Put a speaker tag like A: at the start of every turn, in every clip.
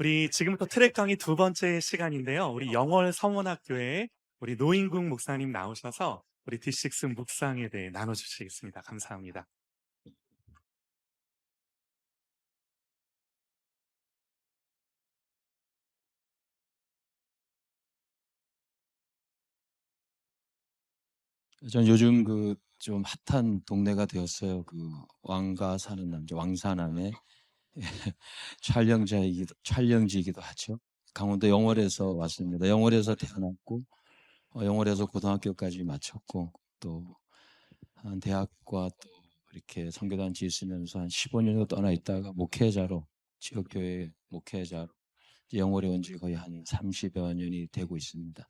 A: 우리 지금부터 트랙 강의 두 번째 시간인데요. 우리 영월 서원학교에 우리 노인국 목사님 나오셔서 우리 D6 묵상에 대해 나눠주시겠습니다. 감사합니다.
B: 전 요즘 좀 핫한 동네가 되었어요. 왕가 사는 남자, 왕사남의 촬영지이기도 하죠. 강원도 영월에서 왔습니다. 영월에서 태어났고, 영월에서 고등학교까지 마쳤고, 또 한 대학과 또 이렇게 선교단 지으면서 한 15년 정도 떠나 있다가 목회자로, 지역교회 목회자로 영월에 온 지 거의 한 30여 년이 되고 있습니다.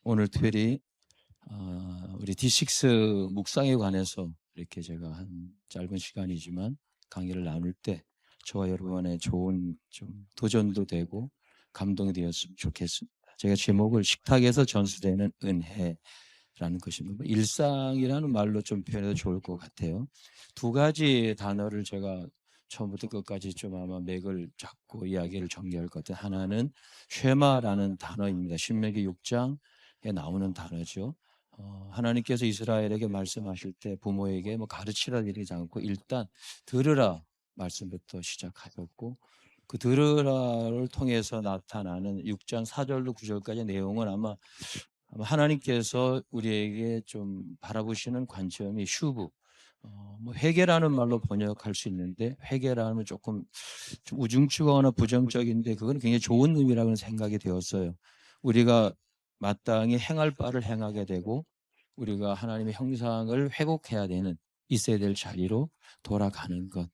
B: 오늘 특별히 우리 D6 묵상에 관해서 이렇게 제가 한 짧은 시간이지만 강의를 나눌 때 저와 여러분의 좋은 좀 도전도 되고 감동이 되었으면 좋겠습니다. 제가 제목을 식탁에서 전수되는 은혜라는 것입니다. 일상이라는 말로 좀 표현해도 좋을 것 같아요. 두 가지 단어를 제가 처음부터 끝까지 좀 아마 맥을 잡고 이야기를 정리할 것 같아요. 하나는 쉐마라는 단어입니다. 신명기 6장에 나오는 단어죠. 하나님께서 이스라엘에게 말씀하실 때 부모에게 뭐 가르치라 이러지 않고 일단 들으라 말씀부터 시작하셨고, 그 들으라를 통해서 나타나는 6장 4절로 9절까지 내용은 아마 하나님께서 우리에게 좀 바라보시는 관점이 슈브, 뭐 회개라는 말로 번역할 수 있는데, 회개라면 조금 좀 우중충하거나 부정적인데 그건 굉장히 좋은 의미라는 생각이 되었어요. 우리가 마땅히 행할 바를 행하게 되고 우리가 하나님의 형상을 회복해야 되는, 있어야 될 자리로 돌아가는 것.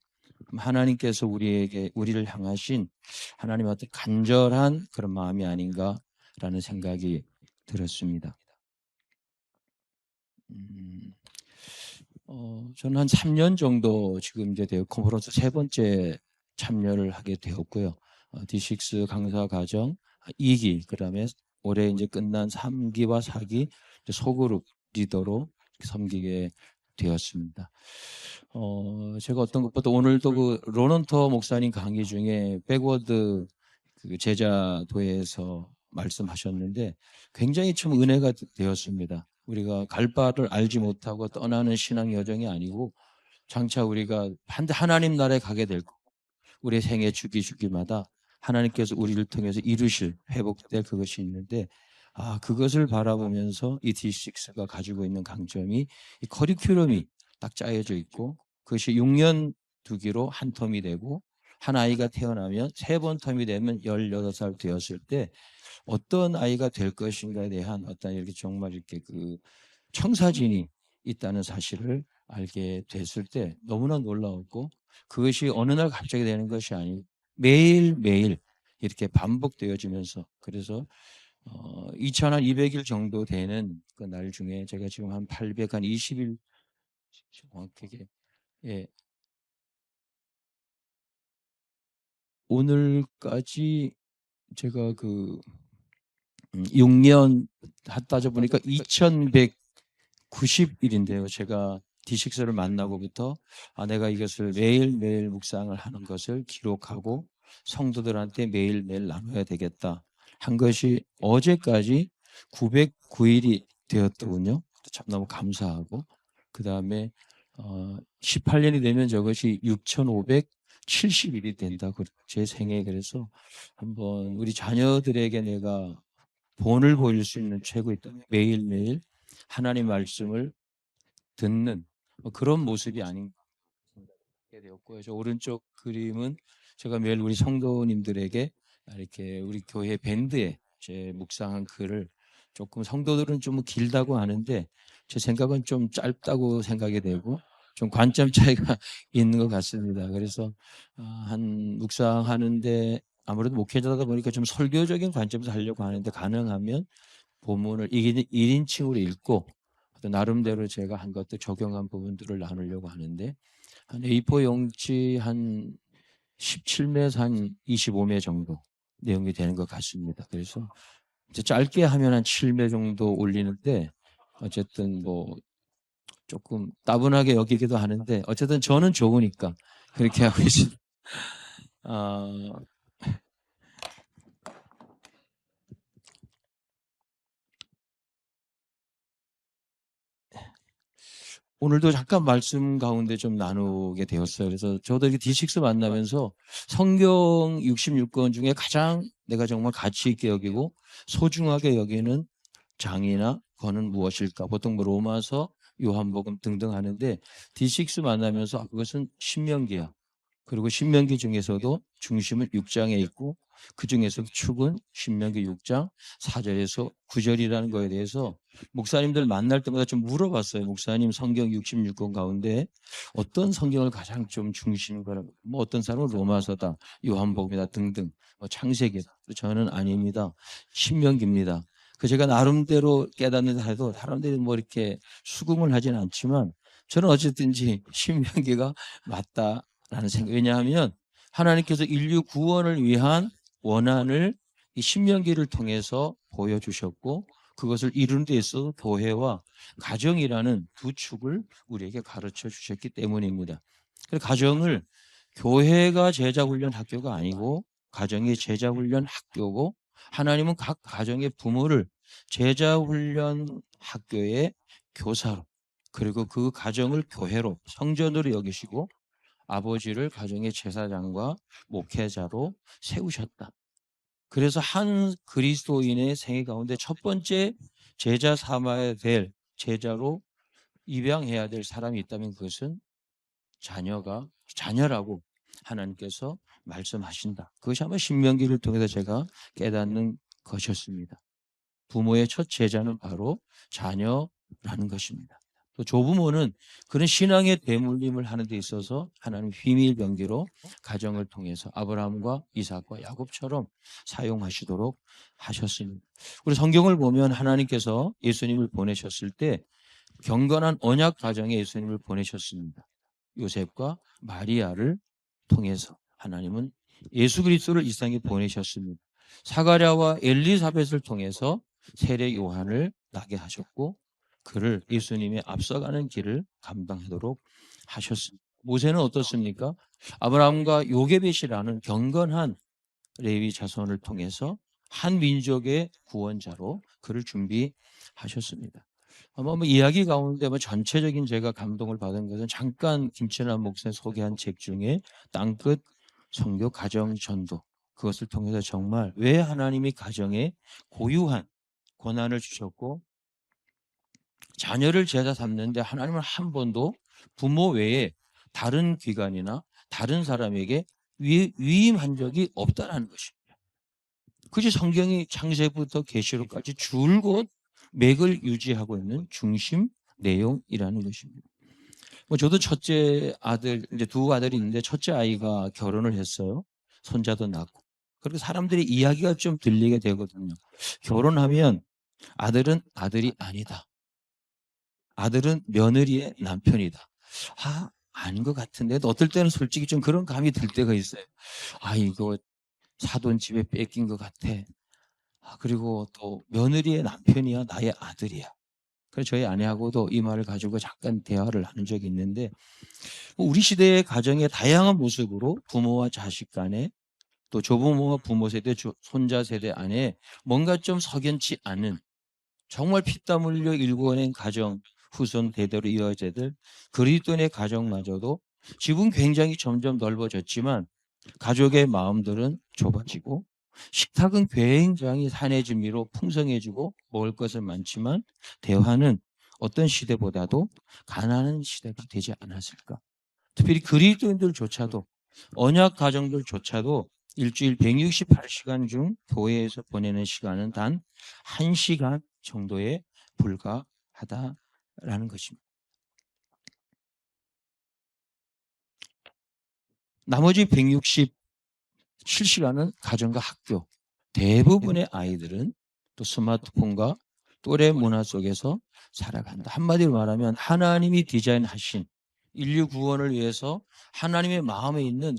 B: 하나님께서 우리를 향하신 하나님의 어떤 간절한 그런 마음이 아닌가라는 생각이 들었습니다. 음, 저는 한 3년 정도 지금 이제 컨퍼런스 세 번째 참여를 하게 되었고요. D6 강사 과정 2기, 그다음에 올해 이제 끝난 3기와 4기 소그룹 리더로 섬기게 되었습니다. 제가 어떤 것보다 오늘도 로넌터 목사님 강의 중에 백워드 제자도에서 말씀하셨는데 굉장히 좀 은혜가 되었습니다. 우리가 갈 바를 알지 못하고 떠나는 신앙 여정이 아니고 장차 우리가 하나님 나라에 가게 될 거고, 우리의 생애 주기마다 하나님께서 우리를 통해서 이루실 회복될 그것이 있는데, 그것을 바라보면서 이 D6가 가지고 있는 강점이 이 커리큘럼이 딱 짜여져 있고, 그것이 6년 두기로 한 텀이 되고, 한 아이가 태어나면 세 번 텀이 되면 18살 되었을 때 어떤 아이가 될 것인가에 대한 어떤 이렇게 정말 이렇게 청사진이 있다는 사실을 알게 됐을 때 너무나 놀라웠고, 그것이 어느 날 갑자기 되는 것이 아니고 매일매일 이렇게 반복되어지면서, 그래서 2,200일 정도 되는 그 날 중에 제가 지금 한 820일 정확하게, 예, 오늘까지 제가 6년 따져 보니까 2,190일인데요. 제가 D6를 만나고부터 내가 이것을 매일매일 묵상을 하는 것을 기록하고 성도들한테 매일매일 나눠야 되겠다 한 것이 어제까지 909일이 되었더군요. 참 너무 감사하고, 그 다음에 18년이 되면 저것이 6,570일이 된다. 제 생에. 그래서 한번 우리 자녀들에게 내가 본을 보일 수 있는 최고의 매일매일 하나님 말씀을 듣는 그런 모습이 아닌가 되었고요. 저 오른쪽 그림은 제가 매일 우리 성도님들에게 이렇게 우리 교회 밴드에 제 묵상한 글을, 조금 성도들은 좀 길다고 하는데 제 생각은 좀 짧다고 생각이 되고 좀 관점 차이가 있는 것 같습니다. 그래서 한 묵상하는데 아무래도 목회자다 보니까 좀 설교적인 관점에서 하려고 하는데, 가능하면 본문을 1인칭으로 읽고 또 나름대로 제가 한 것도 적용한 부분들을 나누려고 하는데, 한 A4 용지 한 17매에서 한 25매 정도 내용이 되는 것 같습니다. 그래서 이제 짧게 하면 한 7매 정도 올리는데, 어쨌든 뭐 조금 따분하게 여기기도 하는데 어쨌든 저는 좋으니까 그렇게 하고 있습니다. 오늘도 잠깐 말씀 가운데 좀 나누게 되었어요. 그래서 저도 이렇게 D6 만나면서 성경 66권 중에 가장 내가 정말 가치 있게 여기고 소중하게 여기는 장이나 권은 무엇일까? 보통 뭐 로마서, 요한복음 등등 하는데 D6 만나면서 그것은 신명기야. 그리고 신명기 중에서도 중심은 6장에 있고 그 중에서 축은 신명기 6장 4절에서 9절이라는 거에 대해서 목사님들 만날 때마다 좀 물어봤어요. 목사님 성경 66권 가운데 어떤 성경을 가장 좀 중심으로, 뭐 어떤 사람은 로마서다, 요한복음이다 등등, 뭐 창세기다. 저는 아닙니다. 신명기입니다. 그 제가 나름대로 깨닫는 해도 사람들이 뭐 이렇게 수긍을 하진 않지만 저는 어쨌든지 신명기가 맞다라는 생각. 왜냐하면 하나님께서 인류 구원을 위한 원한을 이 신명기를 통해서 보여주셨고 그것을 이루는 데 있어서 교회와 가정이라는 두 축을 우리에게 가르쳐 주셨기 때문입니다. 그래서 가정을 교회가 제자훈련 학교가 아니고 가정이 제자훈련 학교고 하나님은 각 가정의 부모를 제자훈련 학교의 교사로 그리고 그 가정을 교회로 성전으로 여기시고 아버지를 가정의 제사장과 목회자로 세우셨다. 그래서 한 그리스도인의 생애 가운데 첫 번째 제자 삼아야 될 제자로 입양해야 될 사람이 있다면 그것은 자녀라고 하나님께서 말씀하신다. 그것이 아마 신명기를 통해서 제가 깨닫는 것이었습니다. 부모의 첫 제자는 바로 자녀라는 것입니다. 또 조부모는 그런 신앙의 대물림을 하는 데 있어서 하나님 비밀 병기로 가정을 통해서 아브라함과 이삭과 야곱처럼 사용하시도록 하셨습니다. 우리 성경을 보면 하나님께서 예수님을 보내셨을 때 경건한 언약 가정에 예수님을 보내셨습니다. 요셉과 마리아를 통해서 하나님은 예수 그리스도를 이 세상에 보내셨습니다. 사가랴와 엘리사벳을 통해서 세례 요한을 나게 하셨고 그를 예수님의 앞서가는 길을 감당하도록 하셨습니다. 모세는 어떻습니까? 아브라함과 요게벳이라는 경건한 레위 자손을 통해서 한 민족의 구원자로 그를 준비하셨습니다. 아마 뭐 이야기 가운데 뭐 전체적인 제가 감동을 받은 것은 잠깐 김천환 목사 소개한 책 중에 땅끝 선교 가정 전도, 그것을 통해서 정말 왜 하나님이 가정에 고유한 권한을 주셨고 자녀를 제자 삼는데 하나님은 한 번도 부모 외에 다른 기관이나 다른 사람에게 위임한 적이 없다라는 것입니다. 그것이 성경이 창세부터 계시록까지 줄곧 맥을 유지하고 있는 중심 내용이라는 것입니다. 뭐 저도 첫째 아들, 이제 두 아들이 있는데 첫째 아이가 결혼을 했어요. 손자도 낳고. 그리고 사람들이 이야기가 좀 들리게 되거든요. 결혼하면 아들은 아들이 아니다. 아들은 며느리의 남편이다. 아닌 것 같은데 어떨 때는 솔직히 좀 그런 감이 들 때가 있어요. 이거 사돈 집에 뺏긴 것 같아. 그리고 또 며느리의 남편이야, 나의 아들이야. 그래서 저희 아내하고도 이 말을 가지고 잠깐 대화를 하는 적이 있는데 우리 시대의 가정의 다양한 모습으로 부모와 자식 간에 또 조부모와 부모 세대, 손자 세대 안에 뭔가 좀 석연치 않은 정말 피땀 흘려 일궈낸 가정 후손 대대로 이어져야 될 그리스도인의 가정마저도 집은 굉장히 점점 넓어졌지만 가족의 마음들은 좁아지고 식탁은 굉장히 산해진미로 풍성해지고 먹을 것은 많지만 대화는 어떤 시대보다도 가난한 시대가 되지 않았을까. 특별히 그리스도인들조차도 언약 가정들조차도 일주일 168시간 중 교회에서 보내는 시간은 단 1시간 정도에 불과하다라는 것입니다. 나머지 167시간은 가정과 학교. 대부분의 아이들은 또 스마트폰과 또래 문화 속에서 살아간다. 한마디로 말하면 하나님이 디자인하신 인류 구원을 위해서 하나님의 마음에 있는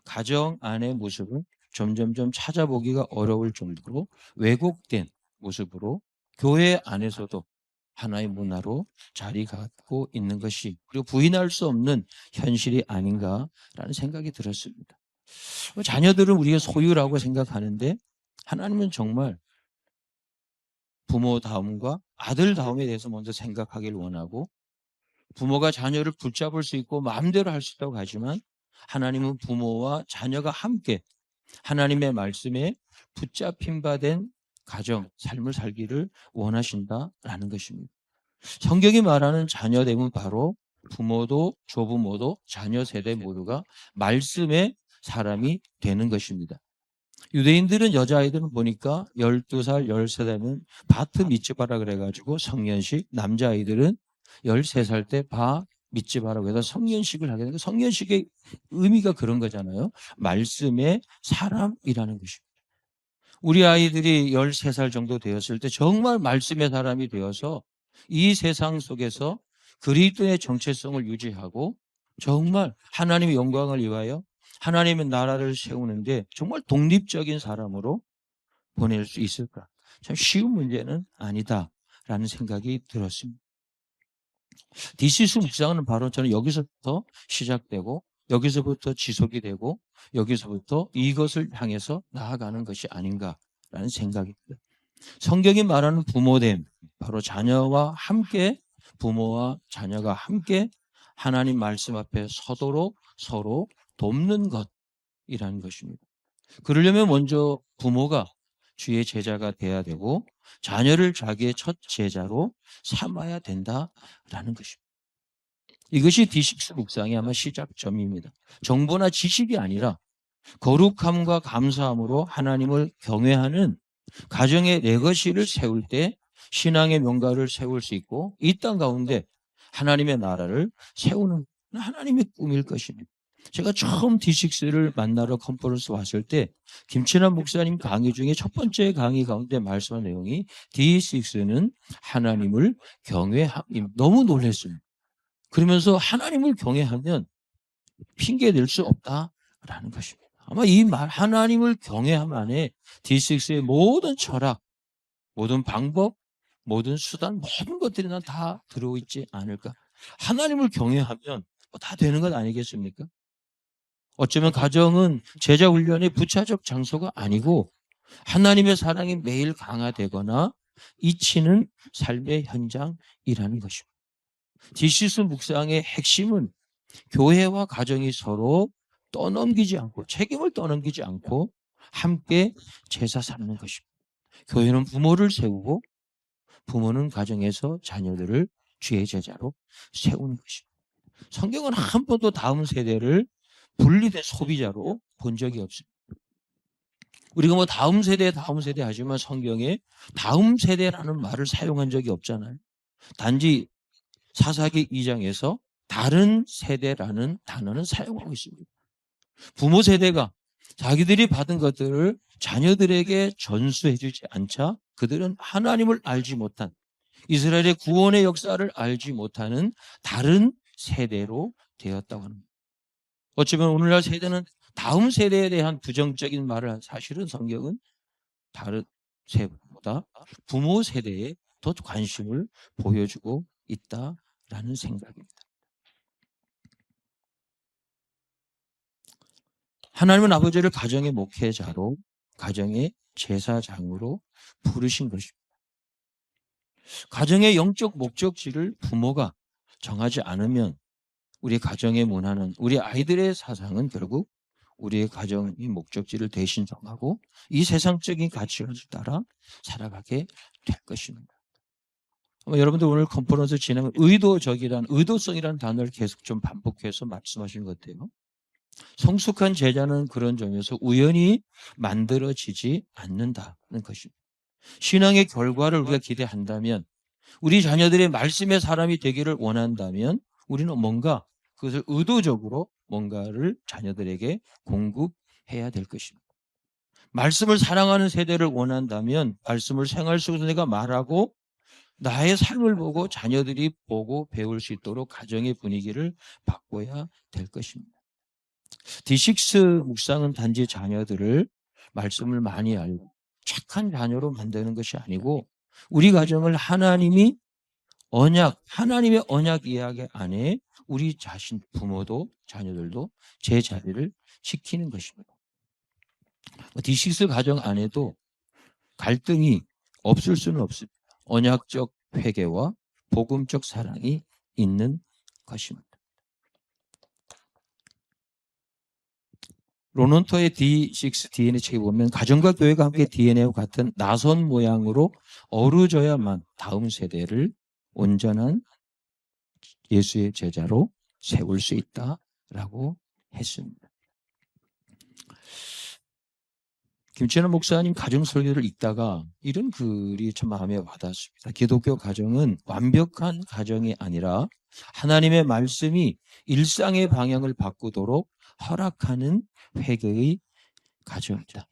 B: 가정 안의 모습은 점점점 찾아보기가 어려울 정도로 왜곡된 모습으로 교회 안에서도 하나의 문화로 자리 갖고 있는 것이 그리고 부인할 수 없는 현실이 아닌가라는 생각이 들었습니다. 자녀들은 우리가 소유라고 생각하는데 하나님은 정말 부모 다움과 아들 다움에 대해서 먼저 생각하길 원하고 부모가 자녀를 붙잡을 수 있고 마음대로 할 수 있다고 하지만 하나님은 부모와 자녀가 함께 하나님의 말씀에 붙잡힌 바 된 가정, 삶을 살기를 원하신다라는 것입니다. 성경이 말하는 자녀됨은 바로 부모도 조부모도 자녀 세대 모두가 말씀의 사람이 되는 것입니다. 유대인들은 여자아이들은 보니까 12살, 13살이면 바트 미츠바라 그래가지고 성년식, 남자아이들은 13살 때 바 미츠바라고 해서 성년식을 하게 되는 성년식의 의미가 그런 거잖아요. 말씀의 사람이라는 것입니다. 우리 아이들이 13살 정도 되었을 때 정말 말씀의 사람이 되어서 이 세상 속에서 그리스도의 정체성을 유지하고 정말 하나님의 영광을 위하여 하나님의 나라를 세우는데 정말 독립적인 사람으로 보낼 수 있을까? 참 쉬운 문제는 아니다라는 생각이 들었습니다. 디시스 묵상은 바로 저는 여기서부터 시작되고 여기서부터 지속이 되고 여기서부터 이것을 향해서 나아가는 것이 아닌가라는 생각입니다. 성경이 말하는 부모됨, 바로 자녀와 함께 부모와 자녀가 함께 하나님 말씀 앞에 서도록 서로 돕는 것이라는 것입니다. 그러려면 먼저 부모가 주의 제자가 돼야 되고 자녀를 자기의 첫 제자로 삼아야 된다라는 것입니다. 이것이 D6 묵상의 아마 시작점입니다. 정보나 지식이 아니라 거룩함과 감사함으로 하나님을 경외하는 가정의 레거시를 세울 때 신앙의 명가를 세울 수 있고 이 땅 가운데 하나님의 나라를 세우는 하나님의 꿈일 것입니다. 제가 처음 D6를 만나러 컨퍼런스 왔을 때 김친환 목사님 강의 중에 첫 번째 강의 가운데 말씀한 내용이 D6는 하나님을 경외함. 너무 놀랐습니다. 그러면서 하나님을 경외하면 핑계 댈 수 없다라는 것입니다. 아마 이 말 하나님을 경외함 안에 D6의 모든 철학, 모든 방법, 모든 수단, 모든 것들이 난 다 들어있지 않을까. 하나님을 경외하면 다 되는 것 아니겠습니까? 어쩌면 가정은 제자 훈련의 부차적 장소가 아니고 하나님의 사랑이 매일 강화되거나 잊히는 삶의 현장이라는 것입니다. 디시스 묵상의 핵심은 교회와 가정이 서로 떠넘기지 않고 책임을 떠넘기지 않고 함께 제사 삼는 것입니다. 교회는 부모를 세우고 부모는 가정에서 자녀들을 주의 제자로 세우는 것입니다. 성경은 한 번도 다음 세대를 분리된 소비자로 본 적이 없습니다. 우리가 뭐 다음 세대 하지만 성경에 다음 세대라는 말을 사용한 적이 없잖아요. 단지 사사기 2장에서 다른 세대라는 단어는 사용하고 있습니다. 부모 세대가 자기들이 받은 것들을 자녀들에게 전수해 주지 않자 그들은 하나님을 알지 못한 이스라엘의 구원의 역사를 알지 못하는 다른 세대로 되었다고 합니다. 어쩌면 오늘날 세대는 다음 세대에 대한 부정적인 말을 한 사실은 성경은 다른 세대보다 부모 세대에 더 관심을 보여주고 있다라는 생각입니다. 하나님은 아버지를 가정의 목회자로 가정의 제사장으로 부르신 것입니다. 가정의 영적 목적지를 부모가 정하지 않으면 우리 가정의 문화는 우리 아이들의 사상은 결국 우리의 가정의 목적지를 대신 정하고 이 세상적인 가치를 따라 살아가게 될 것입니다. 여러분들 오늘 컨퍼런스 진행은 의도성이라는 단어를 계속 좀 반복해서 말씀하신 것 같아요. 성숙한 제자는 그런 점에서 우연히 만들어지지 않는다는 것입니다. 신앙의 결과를 우리가 기대한다면 우리 자녀들의 말씀의 사람이 되기를 원한다면 우리는 뭔가 그것을 의도적으로 뭔가를 자녀들에게 공급해야 될 것입니다. 말씀을 사랑하는 세대를 원한다면 말씀을 생활 속에서 내가 말하고 나의 삶을 보고 자녀들이 보고 배울 수 있도록 가정의 분위기를 바꿔야 될 것입니다. D6 묵상은 단지 자녀들을 말씀을 많이 알고 착한 자녀로 만드는 것이 아니고 우리 가정을 하나님의 언약 이야기 안에 우리 자신 부모도 자녀들도 제 자리를 지키는 것입니다. D6 가정 안에도 갈등이 없을 수는 없습니다. 언약적 회개와 복음적 사랑이 있는 것입니다. 로넌토의 D6 DNA 책에 보면 가정과 교회가 함께 DNA와 같은 나선 모양으로 어루져야만 다음 세대를 온전한 예수의 제자로 세울 수 있다라고 했습니다. 김치환 목사님 가정 설교를 읽다가 이런 글이 참 마음에 와닿았습니다. 기독교 가정은 완벽한 가정이 아니라 하나님의 말씀이 일상의 방향을 바꾸도록 허락하는 회개의 가정이다.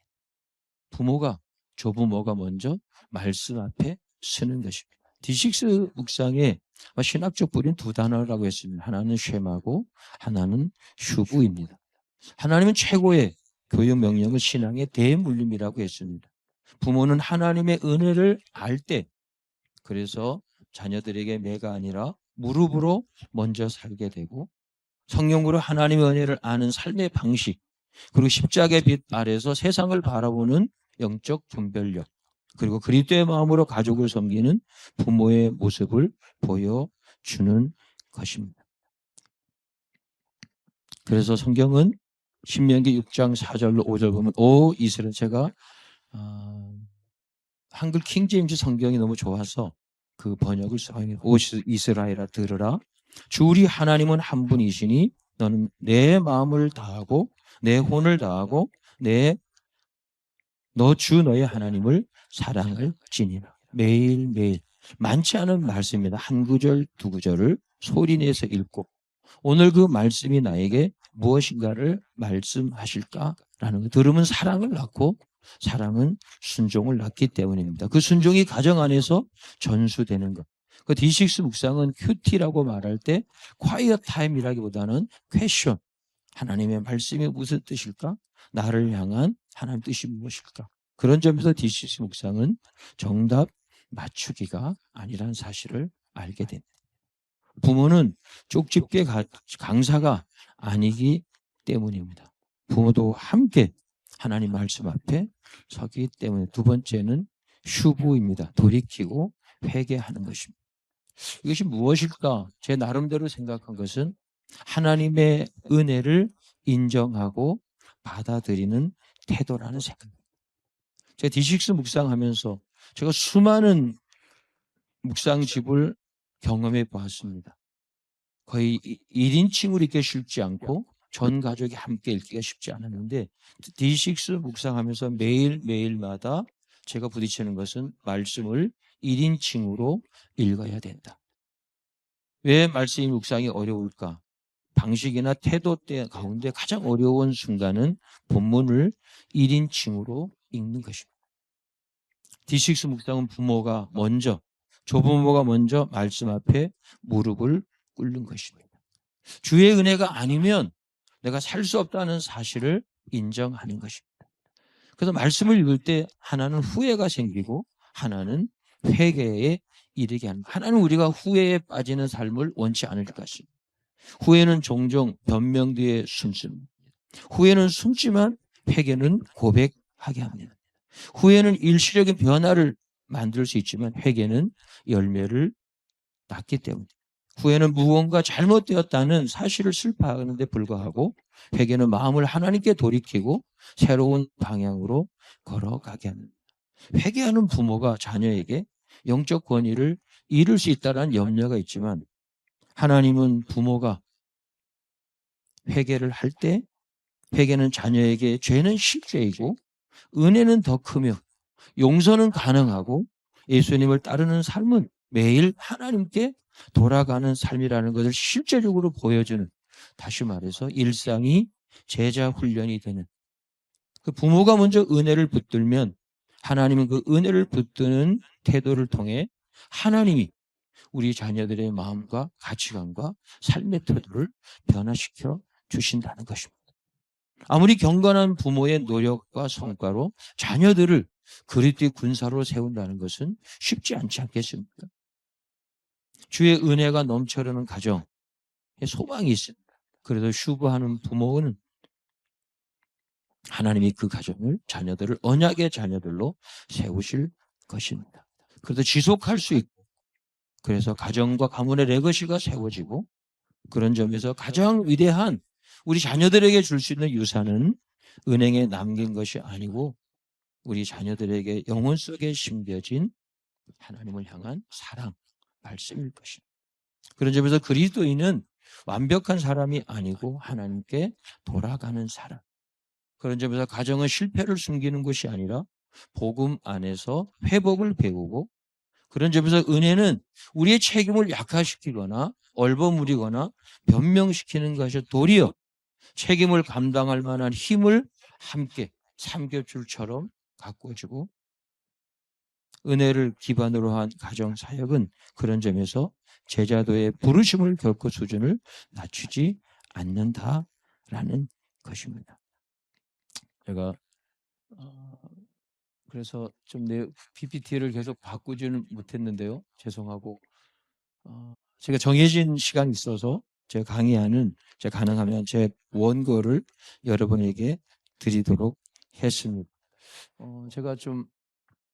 B: 부모가, 조부모가 먼저 말씀 앞에 서는 것입니다. D6 묵상의 신학적 뿌리는 두 단어라고 했습니다. 하나는 쉐마고 하나는 슈부입니다. 하나님은 최고의 교육 명령은 신앙의 대물림이라고 했습니다. 부모는 하나님의 은혜를 알 때, 그래서 자녀들에게 매가 아니라 무릎으로 먼저 살게 되고, 성령으로 하나님의 은혜를 아는 삶의 방식, 그리고 십자가의 빛 아래서 세상을 바라보는 영적 분별력, 그리고 그리스도의 마음으로 가족을 섬기는 부모의 모습을 보여주는 것입니다. 그래서 성경은 신명기 6장 4절로 5절 보면 오 이스라엘, 제가 한글 킹제임스 성경이 너무 좋아서 그 번역을 써요. 오 이스라엘아 들으라, 주 우리 하나님은 한 분이시니 너는 내 마음을 다하고 내 혼을 다하고 너 주 너의 하나님을 사랑을 지니라. 매일매일 많지 않은 말씀입니다. 한 구절 두 구절을 소리내서 읽고 오늘 그 말씀이 나에게 무엇인가를 말씀하실까라는 거. 들으면 사랑을 낳고 사랑은 순종을 낳기 때문입니다. 그 순종이 가정 안에서 전수되는 것. 그 D6 묵상은 큐티라고 말할 때 quiet time이라기보다는 퀘션, 하나님의 말씀이 무슨 뜻일까? 나를 향한 하나님 뜻이 무엇일까? 그런 점에서 D6 묵상은 정답 맞추기가 아니라는 사실을 알게 됩니다. 부모는 쪽집게 강사가 아니기 때문입니다. 부모도 함께 하나님 말씀 앞에 서기 때문에 두 번째는 슈부입니다. 돌이키고 회개하는 것입니다. 이것이 무엇일까? 제 나름대로 생각한 것은 하나님의 은혜를 인정하고 받아들이는 태도라는 생각입니다. 제가 D6 묵상하면서 제가 수많은 묵상집을 경험해 보았습니다. 거의 1인칭으로 읽기 쉽지 않고 전 가족이 함께 읽기가 쉽지 않았는데 D6 묵상하면서 매일마다 제가 부딪히는 것은 말씀을 1인칭으로 읽어야 된다. 왜 말씀 묵상이 어려울까? 방식이나 태도 때 가운데 가장 어려운 순간은 본문을 1인칭으로 읽는 것입니다. D6 묵상은 부모가 먼저, 조부모가 먼저 말씀 앞에 무릎을 꿇는 것입니다. 주의 은혜가 아니면 내가 살 수 없다는 사실을 인정하는 것입니다. 그래서 말씀을 읽을 때 하나는 후회가 생기고 하나는 회개에 이르게 하는, 하나는 우리가 후회에 빠지는 삶을 원치 않을 것입니다. 후회는 종종 변명 뒤에 숨습니다. 후회는 숨지만 회개는 고백하게 합니다. 후회는 일시적인 변화를 만들 수 있지만 회개는 열매를 낳기 때문입니다. 후회는 무언가 잘못되었다는 사실을 슬퍼하는데 불구하고 회개는 마음을 하나님께 돌이키고 새로운 방향으로 걸어가게 합니다. 회개하는 부모가 자녀에게 영적 권위를 잃을 수 있다는 염려가 있지만 하나님은 부모가 회개를 할 때 회개는 자녀에게 죄는 실죄이고 은혜는 더 크며 용서는 가능하고 예수님을 따르는 삶은 매일 하나님께 돌아가는 삶이라는 것을 실제적으로 보여주는, 다시 말해서 일상이 제자 훈련이 되는, 그 부모가 먼저 은혜를 붙들면 하나님은 그 은혜를 붙드는 태도를 통해 하나님이 우리 자녀들의 마음과 가치관과 삶의 태도를 변화시켜 주신다는 것입니다. 아무리 경건한 부모의 노력과 성과로 자녀들을 그리스도의 군사로 세운다는 것은 쉽지 않지 않겠습니까? 주의 은혜가 넘쳐흐르는 가정에 소망이 있습니다. 그래도 슈브하는 부모는 하나님이 그 가정을, 자녀들을 언약의 자녀들로 세우실 것입니다. 그래도 지속할 수 있고, 그래서 가정과 가문의 레거시가 세워지고 그런 점에서 가장 위대한 우리 자녀들에게 줄 수 있는 유산은 은행에 남긴 것이 아니고 우리 자녀들에게 영혼 속에 심겨진 하나님을 향한 사랑, 말씀일 것입니다. 그런 점에서 그리스도인은 완벽한 사람이 아니고 하나님께 돌아가는 사람. 그런 점에서 가정은 실패를 숨기는 것이 아니라 복음 안에서 회복을 배우고, 그런 점에서 은혜는 우리의 책임을 약화시키거나 얼버무리거나 변명시키는 것이 도리어 책임을 감당할 만한 힘을 함께 삼겹줄처럼 가꾸어주고, 은혜를 기반으로 한 가정 사역은 그런 점에서 제자도의 부르심을 결코 수준을 낮추지 않는다라는 것입니다. 제가 그래서 좀 내 PPT를 계속 바꾸지는 못했는데요. 죄송하고, 제가 정해진 시간이 있어서 제 강의하는, 제가 가능하면 제 원고를 여러분에게 드리도록 했습니다. 제가 좀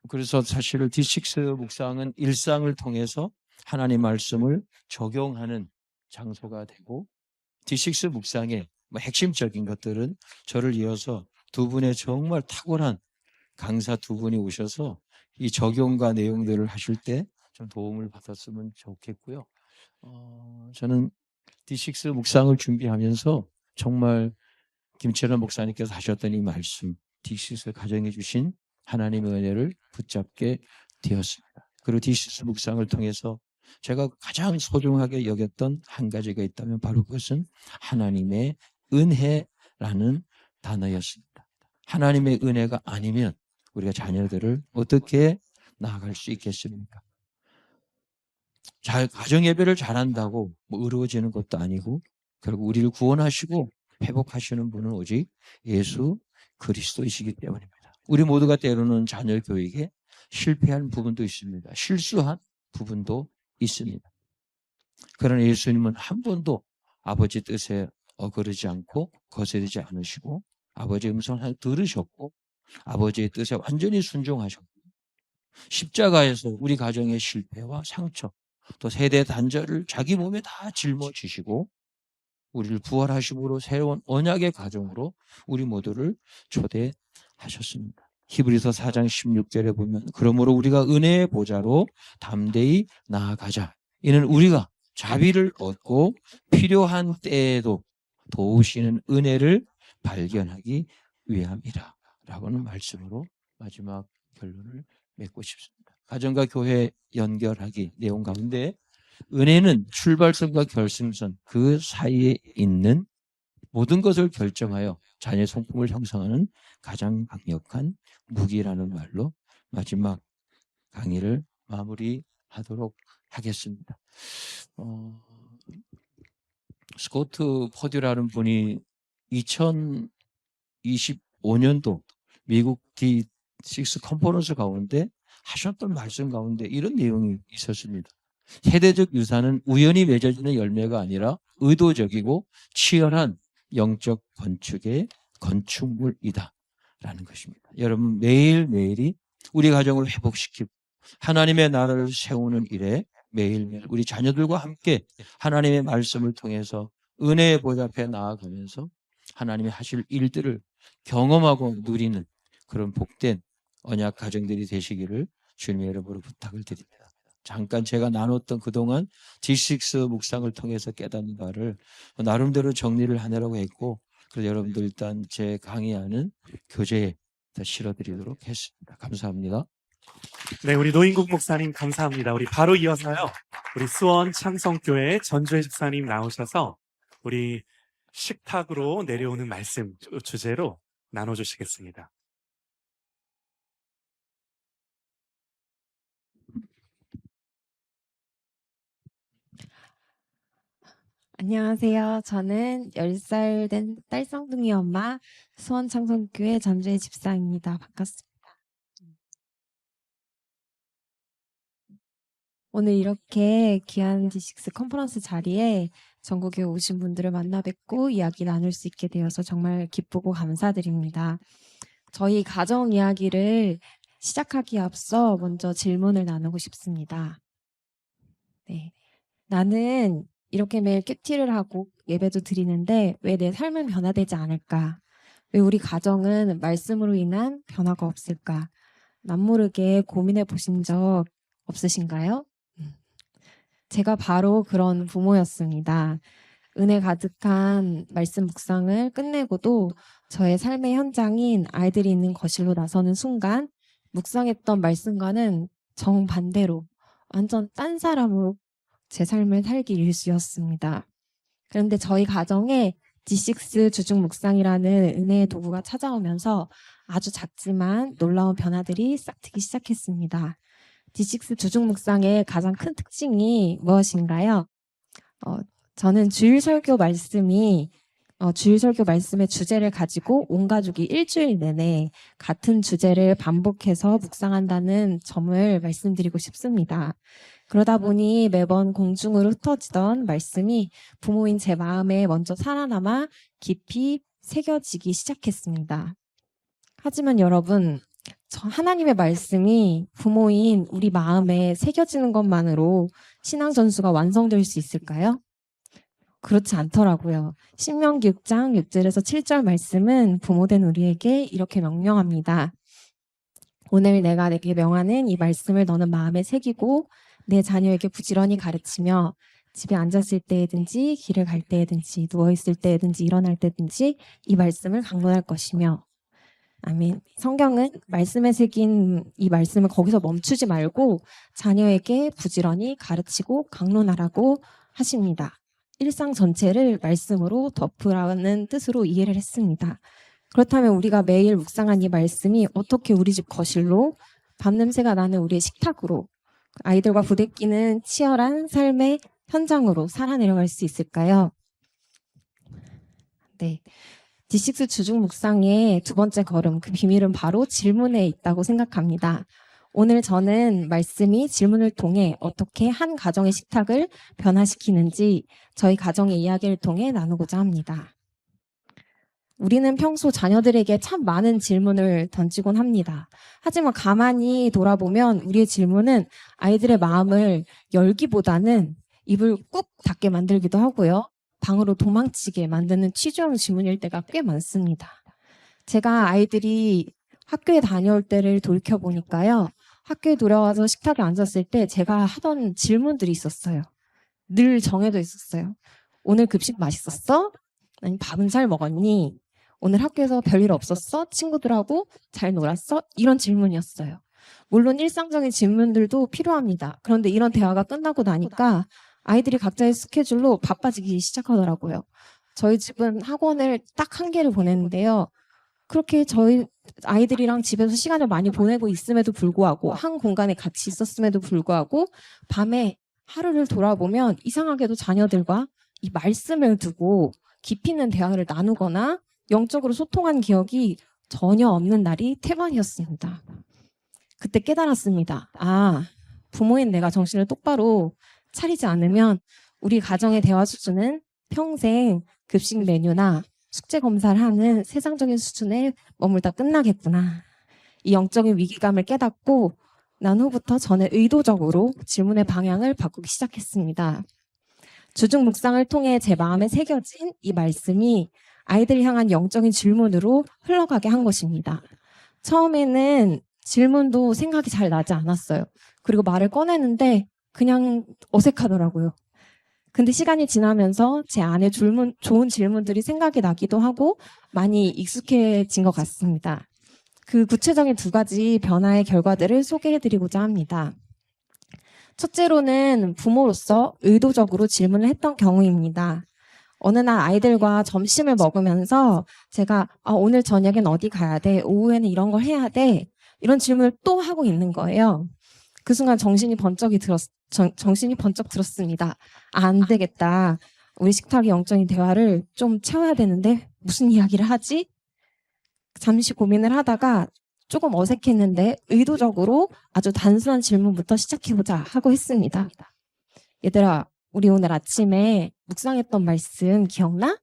B: 그래서 사실 D6 묵상은 일상을 통해서 하나님 말씀을 적용하는 장소가 되고, D6 묵상의 핵심적인 것들은 저를 이어서 두 분의 정말 탁월한 강사 두 분이 오셔서 이 적용과 내용들을 하실 때 좀 도움을 받았으면 좋겠고요. 저는 D6 묵상을 준비하면서 정말 김철원 목사님께서 하셨던 이 말씀, D6를 가정해 주신 하나님의 은혜를 붙잡게 되었습니다. 그리고 D6 묵상을 통해서 제가 가장 소중하게 여겼던 한 가지가 있다면 바로 그것은 하나님의 은혜라는 단어였습니다. 하나님의 은혜가 아니면 우리가 자녀들을 어떻게 나아갈 수 있겠습니까? 가정 예배를 잘한다고 뭐 의로워지는 것도 아니고, 결국 우리를 구원하시고 회복하시는 분은 오직 예수 그리스도이시기 때문입니다. 우리 모두가 때로는 자녀 교육에 실패한 부분도 있습니다. 실수한 부분도 있습니다. 그러나 예수님은 한 번도 아버지 뜻에 어그러지 않고 거스르지 않으시고, 아버지의 음성을 들으셨고 아버지의 뜻에 완전히 순종하셨고, 십자가에서 우리 가정의 실패와 상처, 또 세대 단절을 자기 몸에 다 짊어지시고 우리를 부활하심으로 새로운 언약의 가정으로 우리 모두를 초대하셨습니다. 히브리서 4장 16절에 보면 그러므로 우리가 은혜의 보좌로 담대히 나아가자. 이는 우리가 자비를 얻고 필요한 때에도 도우시는 은혜를 발견하기 위함이라 라고는 말씀으로 마지막 결론을 맺고 싶습니다. 가정과 교회 연결하기 내용 가운데 은혜는 출발선과 결승선 그 사이에 있는 모든 것을 결정하여 자녀의 성품을 형성하는 가장 강력한 무기라는 말로 마지막 강의를 마무리하도록 하겠습니다. 스코트 퍼듀라는 분이 2025년도 미국 D6 컨퍼런스 가운데 하셨던 말씀 가운데 이런 내용이 있었습니다. 세대적 유산은 우연히 맺어지는 열매가 아니라 의도적이고 치열한 영적 건축의 건축물이다 라는 것입니다. 여러분, 매일매일이 우리 가정을 회복시키고 하나님의 나라를 세우는 일에 매일매일 우리 자녀들과 함께 하나님의 말씀을 통해서 은혜의 보좌 앞에 나아가면서 하나님이 하실 일들을 경험하고 누리는 그런 복된 언약 가정들이 되시기를 주님의 이름으로 부탁을 드립니다. 잠깐 제가 나눴던 그동안 D6 묵상을 통해서 깨닫는 바를 나름대로 정리를 하느라고 했고, 그래서 여러분들 일단 제 강의하는 교재에 더 실어드리도록 했습니다. 감사합니다.
A: 네, 우리 노인국 목사님 감사합니다. 우리 바로 이어서요, 우리 수원 창성교회 전주혜 집사님 나오셔서 우리 식탁으로 내려오는 말씀 주제로 나눠주시겠습니다.
C: 안녕하세요. 저는 10살 된 딸 쌍둥이 엄마 수원창성교회 전주의 집사입니다. 반갑습니다. 오늘 이렇게 귀한 D6 컨퍼런스 자리에 전국에 오신 분들을 만나 뵙고 이야기 나눌 수 있게 되어서 정말 기쁘고 감사드립니다. 저희 가정 이야기를 시작하기에 앞서 먼저 질문을 나누고 싶습니다. 네. 나는 이렇게 매일 큐티를 하고 예배도 드리는데 왜 내 삶은 변화되지 않을까? 왜 우리 가정은 말씀으로 인한 변화가 없을까? 남모르게 고민해 보신 적 없으신가요? 제가 바로 그런 부모였습니다. 은혜 가득한 말씀 묵상을 끝내고도 저의 삶의 현장인 아이들이 있는 거실로 나서는 순간 묵상했던 말씀과는 정반대로 완전 딴 사람으로 제 삶을 살기 일쑤였습니다. 그런데 저희 가정에 D6 주중 묵상이라는 은혜의 도구가 찾아오면서 아주 작지만 놀라운 변화들이 싹트기 시작했습니다. D6 주중 묵상의 가장 큰 특징이 무엇인가요? 저는 주일 설교 말씀의 주제를 가지고 온 가족이 일주일 내내 같은 주제를 반복해서 묵상한다는 점을 말씀드리고 싶습니다. 그러다 보니 매번 공중으로 흩어지던 말씀이 부모인 제 마음에 먼저 살아남아 깊이 새겨지기 시작했습니다. 하지만 여러분, 하나님의 말씀이 부모인 우리 마음에 새겨지는 것만으로 신앙 전수가 완성될 수 있을까요? 그렇지 않더라고요. 신명기 6장 6절에서 7절 말씀은 부모된 우리에게 이렇게 명령합니다. 오늘 내가 내게 명하는 이 말씀을 너는 마음에 새기고 내 자녀에게 부지런히 가르치며 집에 앉았을 때든지 길을 갈 때든지 누워있을 때든지 일어날 때든지 이 말씀을 강론할 것이며 아멘. 성경은 말씀에 새긴 이 말씀을 거기서 멈추지 말고 자녀에게 부지런히 가르치고 강론하라고 하십니다. 일상 전체를 말씀으로 덮으라는 뜻으로 이해를 했습니다. 그렇다면 우리가 매일 묵상한 이 말씀이 어떻게 우리 집 거실로 밥냄새가 나는 우리의 식탁으로 아이들과 부대끼는 치열한 삶의 현장으로 살아내려갈 수 있을까요? 네. D6 주중 묵상의 두 번째 걸음, 그 비밀은 바로 질문에 있다고 생각합니다. 오늘 저는 말씀이 질문을 통해 어떻게 한 가정의 식탁을 변화시키는지 저희 가정의 이야기를 통해 나누고자 합니다. 우리는 평소 자녀들에게 참 많은 질문을 던지곤 합니다. 하지만 가만히 돌아보면 우리의 질문은 아이들의 마음을 열기보다는 입을 꾹 닫게 만들기도 하고요. 방으로 도망치게 만드는 취조형 질문일 때가 꽤 많습니다. 제가 아이들이 학교에 다녀올 때를 돌이켜보니까요. 학교에 돌아와서 식탁에 앉았을 때 제가 하던 질문들이 있었어요. 늘 정해져 있었어요. 오늘 급식 맛있었어? 아니 밥은 잘 먹었니? 오늘 학교에서 별일 없었어? 친구들하고 잘 놀았어? 이런 질문이었어요. 물론 일상적인 질문들도 필요합니다. 그런데 이런 대화가 끝나고 나니까 아이들이 각자의 스케줄로 바빠지기 시작하더라고요. 저희 집은 학원을 딱 1개를 보냈는데요. 그렇게 저희 아이들이랑 집에서 시간을 많이 보내고 있음에도 불구하고 한 공간에 같이 있었음에도 불구하고 밤에 하루를 돌아보면 이상하게도 자녀들과 이 말씀을 두고 깊이 있는 대화를 나누거나 영적으로 소통한 기억이 전혀 없는 날이 태반이었습니다. 그때 깨달았습니다. 부모인 내가 정신을 똑바로 차리지 않으면 우리 가정의 대화 수준은 평생 급식 메뉴나 숙제 검사를 하는 세상적인 수준에 머물다 끝나겠구나. 이 영적인 위기감을 깨닫고 난 후부터 저는 의도적으로 질문의 방향을 바꾸기 시작했습니다. 주중 묵상을 통해 제 마음에 새겨진 이 말씀이 아이들을 향한 영적인 질문으로 흘러가게 한 것입니다. 처음에는 질문도 생각이 잘 나지 않았어요. 그리고 말을 꺼내는데 그냥 어색하더라고요. 근데 시간이 지나면서 제 안에 좋은 질문들이 생각이 나기도 하고 많이 익숙해진 것 같습니다. 그 구체적인 2가지 변화의 결과들을 소개해드리고자 합니다. 첫째로는 부모로서 의도적으로 질문을 했던 경우입니다. 어느 날 아이들과 점심을 먹으면서 제가 오늘 저녁엔 어디 가야 돼? 오후에는 이런 걸 해야 돼? 이런 질문을 또 하고 있는 거예요. 그 순간 정신이 번쩍 들었습니다. 안 되겠다. 우리 식탁의 영적인 대화를 좀 채워야 되는데 무슨 이야기를 하지? 잠시 고민을 하다가 조금 어색했는데 의도적으로 아주 단순한 질문부터 시작해보자 하고 했습니다. 얘들아, 우리 오늘 아침에 묵상했던 말씀 기억나?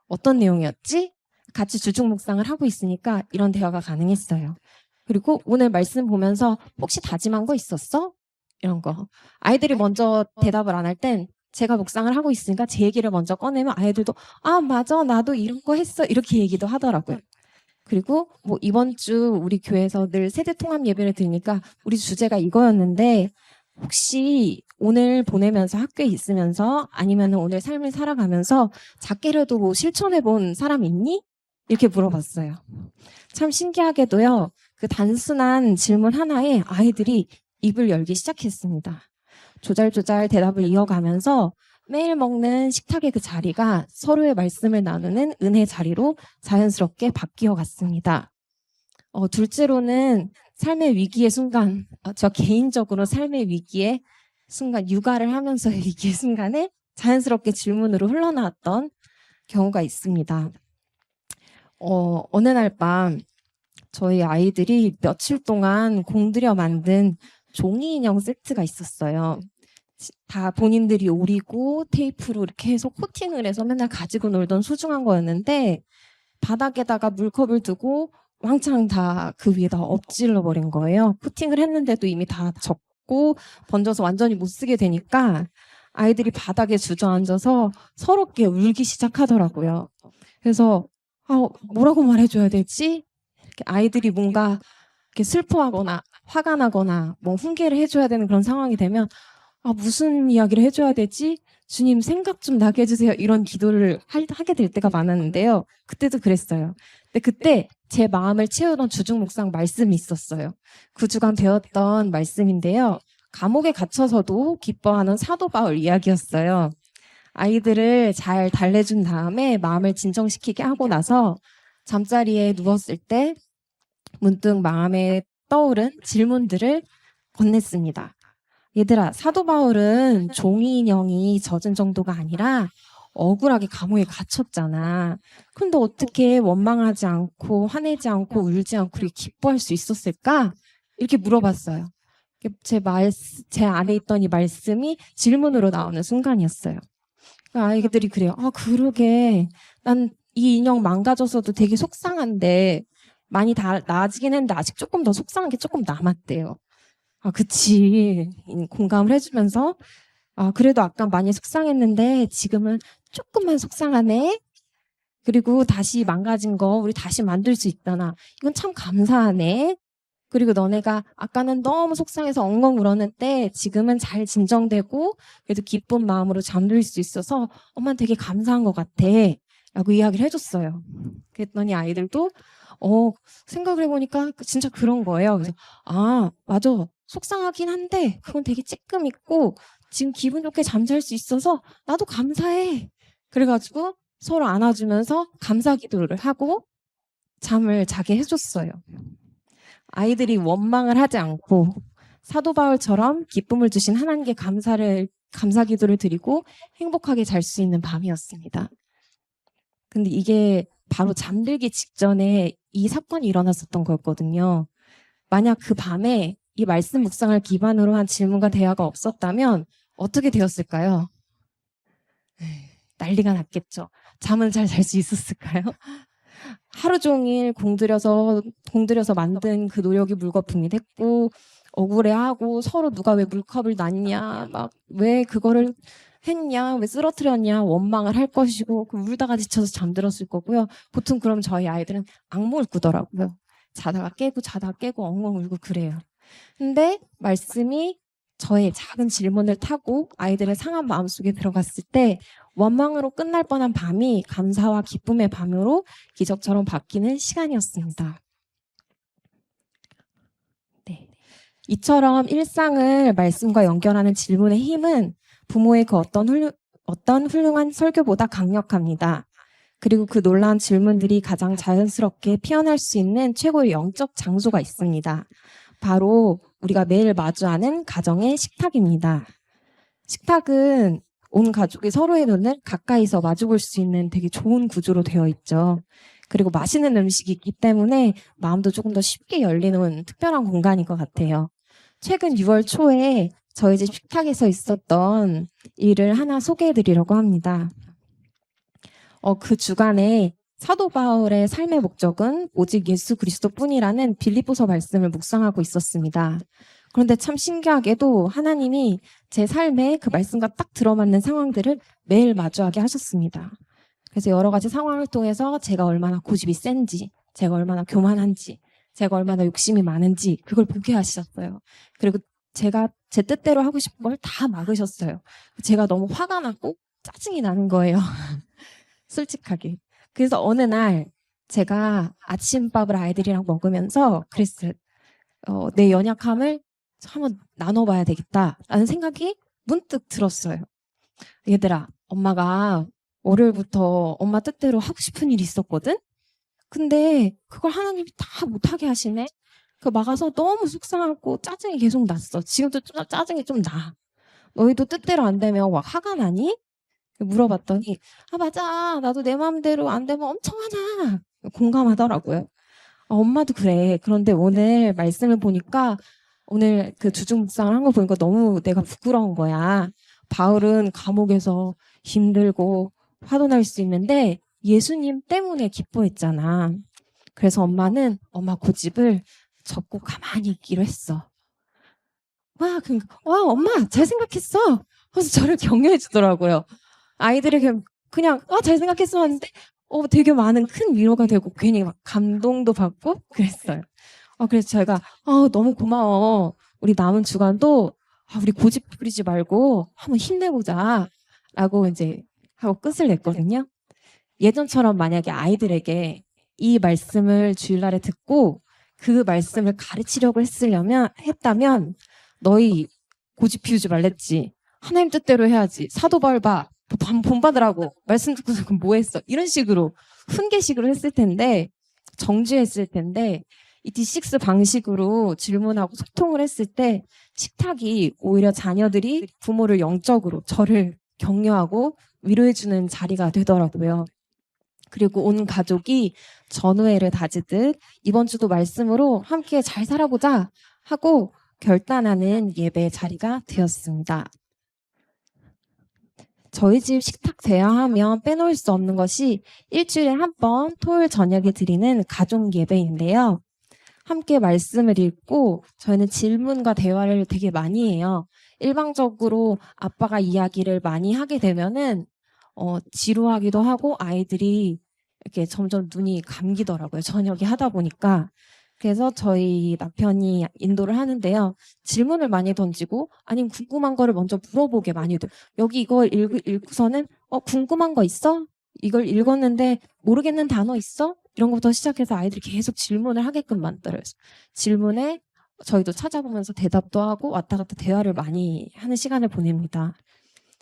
C: 어떤 내용이었지? 같이 주중 묵상을 하고 있으니까 이런 대화가 가능했어요. 그리고 오늘 말씀 보면서 혹시 다짐한 거 있었어? 이런 거. 아이들이 먼저 대답을 안 할 땐 제가 묵상을 하고 있으니까 제 얘기를 먼저 꺼내면 아이들도 아, 맞아. 나도 이런 거 했어. 이렇게 얘기도 하더라고요. 그리고 뭐 이번 주 우리 교회에서 늘 세대 통합 예배를 드리니까 우리 주제가 이거였는데 혹시 오늘 보내면서 학교에 있으면서 아니면 오늘 삶을 살아가면서 작게라도 뭐 실천해 본 사람 있니? 이렇게 물어봤어요. 참 신기하게도요. 그 단순한 질문 하나에 아이들이 입을 열기 시작했습니다. 조잘조잘 대답을 이어가면서 매일 먹는 식탁의 그 자리가 서로의 말씀을 나누는 은혜 자리로 자연스럽게 바뀌어 갔습니다. 둘째로는 삶의 위기의 순간, 저 개인적으로 삶의 위기의 순간, 육아를 하면서의 위기의 순간에 자연스럽게 질문으로 흘러나왔던 경우가 있습니다. 어느 날 밤 저희 아이들이 며칠 동안 공들여 만든 종이 인형 세트가 있었어요. 다 본인들이 오리고 테이프로 이렇게 해서 코팅을 해서 맨날 가지고 놀던 소중한 거였는데 바닥에다가 물컵을 두고 왕창 다 그 위에다 엎질러 버린 거예요. 코팅을 했는데도 이미 다 젖고 번져서 완전히 못 쓰게 되니까 아이들이 바닥에 주저앉아서 서럽게 울기 시작하더라고요. 그래서 뭐라고 말해줘야 되지? 이렇게 아이들이 뭔가 이렇게 슬퍼하거나 화가 나거나 뭐 훈계를 해줘야 되는 그런 상황이 되면 무슨 이야기를 해줘야 되지? 주님 생각 좀 나게 해주세요. 이런 기도를 하게 될 때가 많았는데요. 그때도 그랬어요. 근데 그때 제 마음을 채우던 주중 묵상 말씀이 있었어요. 9주간 배웠던 말씀인데요. 감옥에 갇혀서도 기뻐하는 사도 바울 이야기였어요. 아이들을 잘 달래준 다음에 마음을 진정시키게 하고 나서 잠자리에 누웠을 때 문득 마음에 떠오른 질문들을 건넸습니다. 얘들아, 사도 바울은 종이 인형이 젖은 정도가 아니라 억울하게 감옥에 갇혔잖아. 근데 어떻게 원망하지 않고 화내지 않고 울지 않고 이렇게 기뻐할 수 있었을까? 이렇게 물어봤어요. 제 안에 있던 이 말씀이 질문으로 나오는 순간이었어요. 그러니까 아이들이 그래요. 그러게. 난 이 인형 망가져서도 되게 속상한데 많이 다 나아지긴 했는데 아직 조금 더 속상한 게 조금 남았대요. 그치. 공감을 해주면서, 그래도 아까 많이 속상했는데 지금은 조금만 속상하네. 그리고 다시 망가진 거 우리 다시 만들 수 있다나. 이건 참 감사하네. 그리고 너네가 아까는 너무 속상해서 엉엉 울었는데 지금은 잘 진정되고 그래도 기쁜 마음으로 잠들 수 있어서 엄마는 되게 감사한 것 같아. 라고 이야기를 해줬어요. 그랬더니 아이들도 생각을 해보니까 진짜 그런 거예요. 그래서 맞아. 속상하긴 한데 그건 되게 찔끔 있고 지금 기분 좋게 잠잘 수 있어서 나도 감사해. 그래가지고 서로 안아주면서 감사 기도를 하고 잠을 자게 해줬어요. 아이들이 원망을 하지 않고 사도 바울처럼 기쁨을 주신 하나님께 감사 기도를 드리고 행복하게 잘 수 있는 밤이었습니다. 근데 이게 바로 잠들기 직전에 이 사건이 일어났었던 거였거든요. 만약 그 밤에 이 말씀 묵상을 기반으로 한 질문과 대화가 없었다면 어떻게 되었을까요? 난리가 났겠죠. 잠은 잘 잘 수 있었을까요? 하루 종일 공들여서 만든 그 노력이 물거품이 됐고 억울해하고 서로 누가 왜 물컵을 놨냐 막 왜 그거를 했냐 왜 쓰러뜨렸냐 원망을 할 것이고 울다가 지쳐서 잠들었을 거고요. 보통 그럼 저희 아이들은 악몽을 꾸더라고요. 자다가 깨고 엉엉 울고 그래요. 근데 말씀이 저의 작은 질문을 타고 아이들의 상한 마음속에 들어갔을 때 원망으로 끝날 뻔한 밤이 감사와 기쁨의 밤으로 기적처럼 바뀌는 시간이었습니다. 네. 이처럼 일상을 말씀과 연결하는 질문의 힘은 부모의 그 어떤 훌륭한 설교보다 강력합니다. 그리고 그 놀라운 질문들이 가장 자연스럽게 피어날 수 있는 최고의 영적 장소가 있습니다. 바로 우리가 매일 마주하는 가정의 식탁입니다. 식탁은 온 가족이 서로의 눈을 가까이서 마주볼 수 있는 되게 좋은 구조로 되어 있죠. 그리고 맛있는 음식이 있기 때문에 마음도 조금 더 쉽게 열리는 특별한 공간인 것 같아요. 최근 6월 초에 저희 집 식탁에서 있었던 일을 하나 소개해드리려고 합니다. 그 주간에 사도 바울의 삶의 목적은 오직 예수 그리스도뿐이라는 빌립보서 말씀을 묵상하고 있었습니다. 그런데 참 신기하게도 하나님이 제 삶에 그 말씀과 딱 들어맞는 상황들을 매일 마주하게 하셨습니다. 그래서 여러 가지 상황을 통해서 제가 얼마나 고집이 센지, 제가 얼마나 교만한지, 제가 얼마나 욕심이 많은지 그걸 보게 하셨어요. 그리고 제가 제 뜻대로 하고 싶은 걸 다 막으셨어요. 제가 너무 화가 나고 짜증이 나는 거예요. 솔직하게. 그래서 어느 날 제가 아침밥을 아이들이랑 먹으면서 그랬어요. 내 연약함을 한번 나눠봐야 되겠다라는 생각이 문득 들었어요. 얘들아, 엄마가 월요일부터 엄마 뜻대로 하고 싶은 일이 있었거든? 근데 그걸 하나님이 다 못하게 하시네? 그 막아서 너무 속상하고 짜증이 계속 났어. 지금도 짜증이 좀 나. 너희도 뜻대로 안 되면 막 화가 나니? 물어봤더니 아 맞아 나도 내 마음대로 안 되면 엄청 화나 공감하더라고요. 엄마도 그래. 그런데 오늘 말씀을 보니까 오늘 그 주중 묵상을 한 거 보니까 너무 내가 부끄러운 거야. 바울은 감옥에서 힘들고 화도 날 수 있는데 예수님 때문에 기뻐했잖아. 그래서 엄마는 엄마 고집을 접고 가만히 있기로 했어. 와 엄마 잘 생각했어. 그래서 저를 격려해 주더라고요. 아이들에게 그냥 잘 생각했어 하는데 되게 많은 큰 위로가 되고 괜히 막 감동도 받고 그랬어요. 그래서 저희가 너무 고마워. 우리 남은 주간도 우리 고집 부리지 말고 한번 힘내보자 라고 이제 하고 끝을 냈거든요. 예전처럼 만약에 아이들에게 이 말씀을 주일날에 듣고 그 말씀을 가르치려고 했다면 너희 고집 피우지 말랬지. 하나님 뜻대로 해야지. 사도 바울 봐. 본받으라고. 말씀 듣고서 그럼 뭐 했어? 이런 식으로 훈계식으로 했을 텐데 정죄했을 텐데 이 D6 방식으로 질문하고 소통을 했을 때 식탁이 오히려 자녀들이 부모를 영적으로 저를 격려하고 위로해주는 자리가 되더라고요. 그리고 온 가족이 전우회를 다지듯 이번 주도 말씀으로 함께 잘 살아보자 하고 결단하는 예배 자리가 되었습니다. 저희 집 식탁 대화하면 빼놓을 수 없는 것이 일주일에 한 번 토요일 저녁에 드리는 가족 예배인데요. 함께 말씀을 읽고 저희는 질문과 대화를 되게 많이 해요. 일방적으로 아빠가 이야기를 많이 하게 되면은 지루하기도 하고 아이들이 이렇게 점점 눈이 감기더라고요. 저녁에 하다 보니까. 그래서 저희 남편이 인도를 하는데요. 질문을 많이 던지고 아니면 궁금한 거를 먼저 물어보게 많이 돼요. 여기 이걸 읽고서는 궁금한 거 있어? 이걸 읽었는데 모르겠는 단어 있어? 이런 것부터 시작해서 아이들이 계속 질문을 하게끔 만들어요. 질문에 저희도 찾아보면서 대답도 하고 왔다 갔다 대화를 많이 하는 시간을 보냅니다.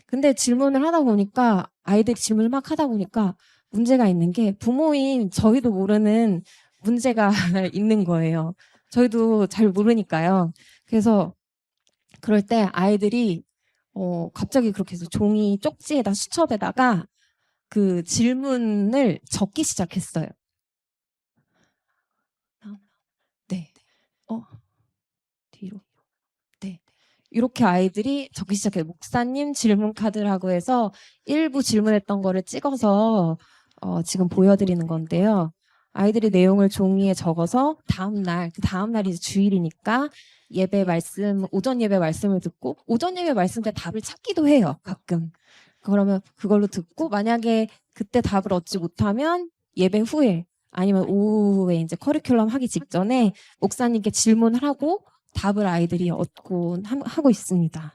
C: 근데 질문을 하다 보니까 아이들이 질문을 막 하다 보니까 문제가 있는 게 부모인 저희도 모르는 문제가 있는 거예요. 저희도 잘 모르니까요. 그래서 그럴 때 아이들이 갑자기 그렇게 해서 종이 쪽지에다 수첩에다가 그 질문을 적기 시작했어요. 네. 뒤로. 네. 이렇게 아이들이 적기 시작해요. 목사님 질문 카드라고 해서 일부 질문했던 거를 찍어서 지금 보여드리는 건데요. 아이들이 내용을 종이에 적어서 그 다음날이 이제 주일이니까 오전 예배 말씀을 듣고 오전 예배 말씀 때 답을 찾기도 해요. 가끔. 그러면 그걸로 듣고 만약에 그때 답을 얻지 못하면 예배 후에 아니면 오후에 이제 커리큘럼 하기 직전에 목사님께 질문을 하고 답을 아이들이 얻곤 하고 있습니다.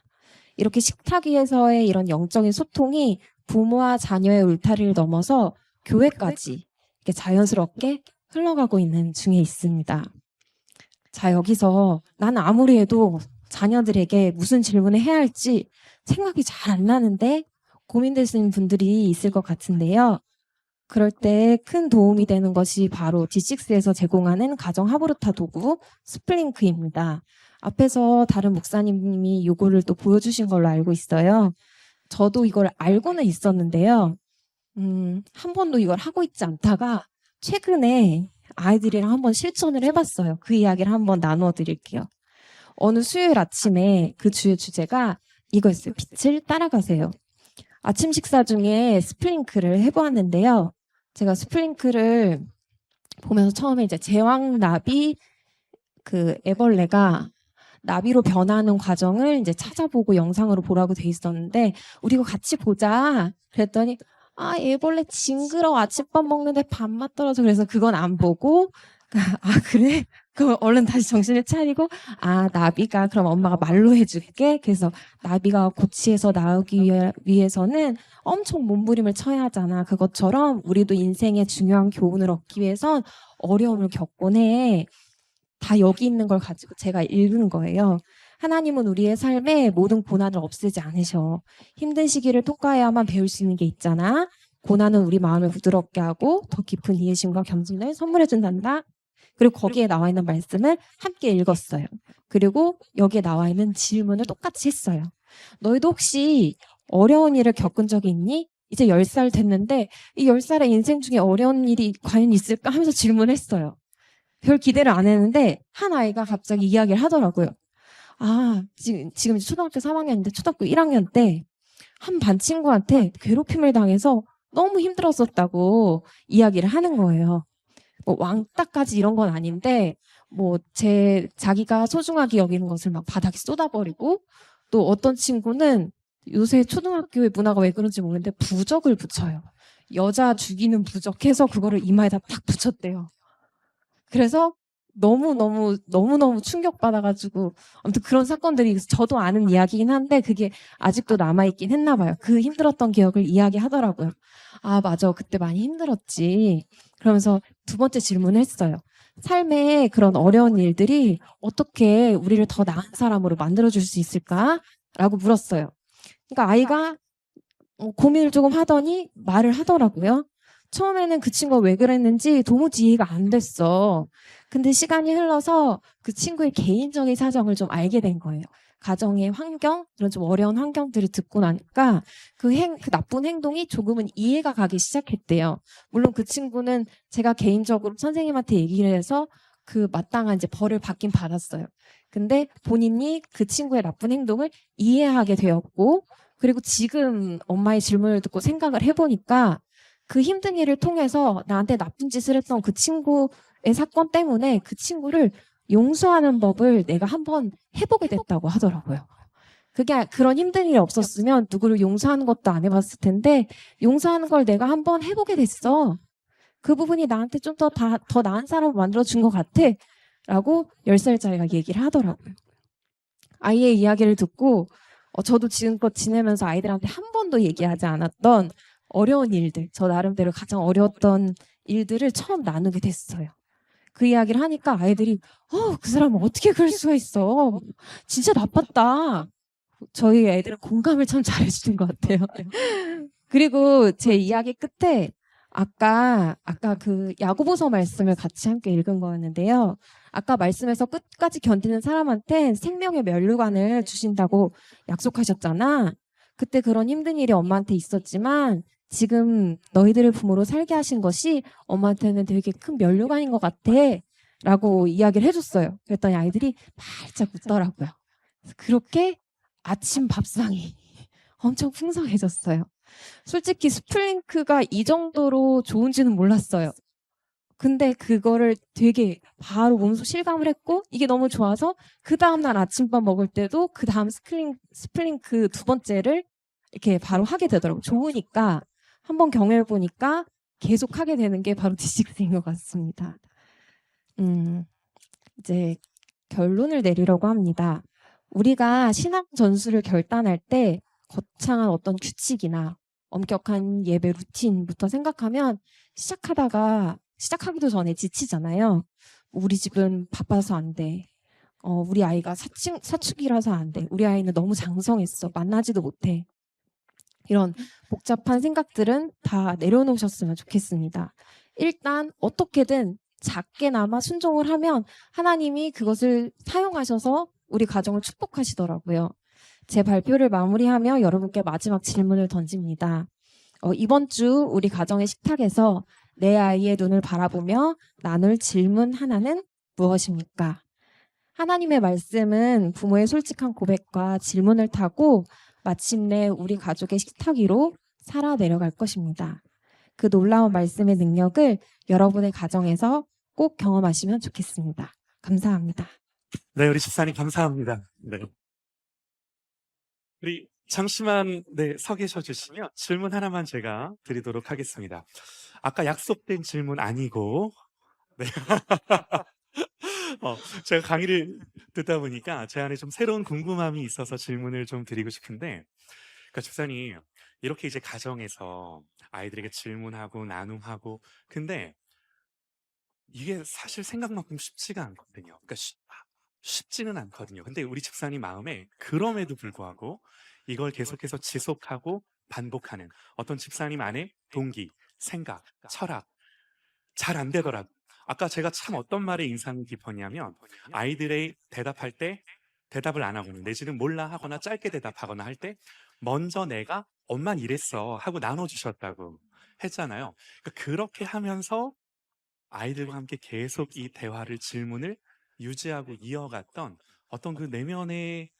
C: 이렇게 식탁 위에서의 이런 영적인 소통이 부모와 자녀의 울타리를 넘어서 교회까지 이렇게 자연스럽게 흘러가고 있는 중에 있습니다. 자, 여기서 나는 아무리 해도 자녀들에게 무슨 질문을 해야 할지 생각이 잘 안 나는데 고민되시는 분들이 있을 것 같은데요. 그럴 때 큰 도움이 되는 것이 바로 D6에서 제공하는 가정 하브루타 도구 스플링크입니다. 앞에서 다른 목사님이 이거를 또 보여주신 걸로 알고 있어요. 저도 이걸 알고는 있었는데요. 한 번도 이걸 하고 있지 않다가 최근에 아이들이랑 한번 실천을 해봤어요. 그 이야기를 한번 나누어 드릴게요. 어느 수요일 아침에 그 주의 주제가 이거였어요. 빛을 따라가세요. 아침 식사 중에 스플링크를 해보았는데요. 제가 스플링크를 보면서 처음에 이제 제왕나비 그 애벌레가 나비로 변하는 과정을 이제 찾아보고 영상으로 보라고 돼 있었는데 우리 이거 같이 보자. 그랬더니 아, 애벌레 징그러워. 아침밥 먹는데 밥맛 떨어져. 그래서 그건 안 보고 아, 그래? 그럼 얼른 다시 정신을 차리고 아, 나비가 그럼 엄마가 말로 해줄게. 그래서 나비가 고치에서 나오기 위해서는 엄청 몸부림을 쳐야 하잖아. 그것처럼 우리도 인생의 중요한 교훈을 얻기 위해선 어려움을 겪곤 해. 다 여기 있는 걸 가지고 제가 읽은 거예요. 하나님은 우리의 삶에 모든 고난을 없애지 않으셔. 힘든 시기를 통과해야만 배울 수 있는 게 있잖아. 고난은 우리 마음을 부드럽게 하고 더 깊은 이해심과 겸손을 선물해 준단다. 그리고 거기에 나와 있는 말씀을 함께 읽었어요. 그리고 여기에 나와 있는 질문을 똑같이 했어요. 너희도 혹시 어려운 일을 겪은 적이 있니? 이제 10살 됐는데 이 10살의 인생 중에 어려운 일이 과연 있을까 하면서 질문했어요. 별 기대를 안 했는데 한 아이가 갑자기 이야기를 하더라고요. 아, 지금 이제 초등학교 3학년인데 초등학교 1학년 때 한 반 친구한테 괴롭힘을 당해서 너무 힘들었었다고 이야기를 하는 거예요. 뭐 왕따까지 이런 건 아닌데 뭐 자기가 소중하게 여기는 것을 막 바닥에 쏟아버리고 또 어떤 친구는 요새 초등학교의 문화가 왜 그런지 모르겠는데 부적을 붙여요. 여자 죽이는 부적 해서 그거를 이마에다 딱 붙였대요. 그래서 너무너무 충격받아가지고 아무튼 그런 사건들이 저도 아는 이야기긴 한데 그게 아직도 남아있긴 했나 봐요. 그 힘들었던 기억을 이야기하더라고요. 아, 맞아. 그때 많이 힘들었지. 그러면서 두 번째 질문을 했어요. 삶의 그런 어려운 일들이 어떻게 우리를 더 나은 사람으로 만들어줄 수 있을까? 라고 물었어요. 그러니까 아이가 고민을 조금 하더니 말을 하더라고요. 처음에는 그 친구가 왜 그랬는지 도무지 이해가 안 됐어. 근데 시간이 흘러서 그 친구의 개인적인 사정을 좀 알게 된 거예요. 가정의 환경, 이런 좀 어려운 환경들을 듣고 나니까 그 나쁜 행동이 조금은 이해가 가기 시작했대요. 물론 그 친구는 제가 개인적으로 선생님한테 얘기를 해서 그 마땅한 이제 벌을 받긴 받았어요. 근데 본인이 그 친구의 나쁜 행동을 이해하게 되었고, 그리고 지금 엄마의 질문을 듣고 생각을 해보니까 그 힘든 일을 통해서 나한테 나쁜 짓을 했던 그 친구의 사건 때문에 그 친구를 용서하는 법을 내가 한번 해보게 됐다고 하더라고요. 그게 그런 힘든 일이 없었으면 누구를 용서하는 것도 안 해봤을 텐데 용서하는 걸 내가 한번 해보게 됐어. 그 부분이 나한테 좀 더 나은 사람을 만들어준 것 같아. 라고 10살짜리가 얘기를 하더라고요. 아이의 이야기를 듣고 저도 지금껏 지내면서 아이들한테 한 번도 얘기하지 않았던 어려운 일들, 저 나름대로 가장 어려웠던 일들을 처음 나누게 됐어요. 그 이야기를 하니까 아이들이 그 사람은 어떻게 그럴 수가 있어. 진짜 나빴다. 저희 애들은 공감을 참 잘해주는 것 같아요. 그리고 제 이야기 끝에 아까 그 야고보서 말씀을 같이 함께 읽은 거였는데요. 아까 말씀에서 끝까지 견디는 사람한테 생명의 면류관을 주신다고 약속하셨잖아. 그때 그런 힘든 일이 엄마한테 있었지만 지금 너희들을 부모로 살게 하신 것이 엄마한테는 되게 큰 면류관인 것 같아. 라고 이야기를 해줬어요. 그랬더니 아이들이 활짝 웃더라고요. 그렇게 아침 밥상이 엄청 풍성해졌어요. 솔직히 스플링크가 이 정도로 좋은지는 몰랐어요. 근데 그거를 되게 바로 몸소 실감을 했고 이게 너무 좋아서 그 다음날 아침밥 먹을 때도 그 다음 스플링크 두 번째를 이렇게 바로 하게 되더라고요. 좋으니까 한번 경험해보니까 계속 하게 되는 게 바로 D6인 것 같습니다. 이제 결론을 내리려고 합니다. 우리가 신앙 전술을 결단할 때 거창한 어떤 규칙이나 엄격한 예배 루틴부터 생각하면 시작하기도 전에 지치잖아요. 우리 집은 바빠서 안 돼. 우리 아이가 사춘기라서 안 돼. 우리 아이는 너무 장성했어. 만나지도 못해. 이런 복잡한 생각들은 다 내려놓으셨으면 좋겠습니다. 일단 어떻게든 작게나마 순종을 하면 하나님이 그것을 사용하셔서 우리 가정을 축복하시더라고요. 제 발표를 마무리하며 여러분께 마지막 질문을 던집니다. 이번 주 우리 가정의 식탁에서 내 아이의 눈을 바라보며 나눌 질문 하나는 무엇입니까? 하나님의 말씀은 부모의 솔직한 고백과 질문을 타고 마침내 우리 가족의 식탁 위로 살아 내려갈 것입니다. 그 놀라운 말씀의 능력을 여러분의 가정에서 꼭 경험하시면 좋겠습니다. 감사합니다.
A: 네, 우리 집사님 감사합니다. 네. 우리 잠시만 서 계셔 주시면 질문 하나만 제가 드리도록 하겠습니다. 아까 약속된 질문 아니고 네. 제가 강의를 듣다 보니까 제 안에 좀 새로운 궁금함이 있어서 질문을 좀 드리고 싶은데, 그러니까 집사님 이렇게 이제 가정에서 아이들에게 질문하고 나눔하고, 근데 이게 사실 생각만큼 쉽지가 않거든요. 그러니까 쉽지는 않거든요. 근데 우리 집사님 마음에 그럼에도 불구하고 이걸 계속해서 지속하고 반복하는 어떤 집사님 안에 동기, 생각, 철학, 잘 안 되더라도, 아까 제가 참 어떤 말에 인상이 깊었냐면, 아이들의 대답할 때 대답을 안 하고는, 내지는 몰라 하거나 짧게 대답하거나 할 때 먼저 내가 엄만 이랬어 하고 나눠주셨다고 했잖아요. 그러니까 그렇게 하면서 아이들과 함께 계속 이 대화를, 질문을 유지하고 이어갔던 어떤 그 내면의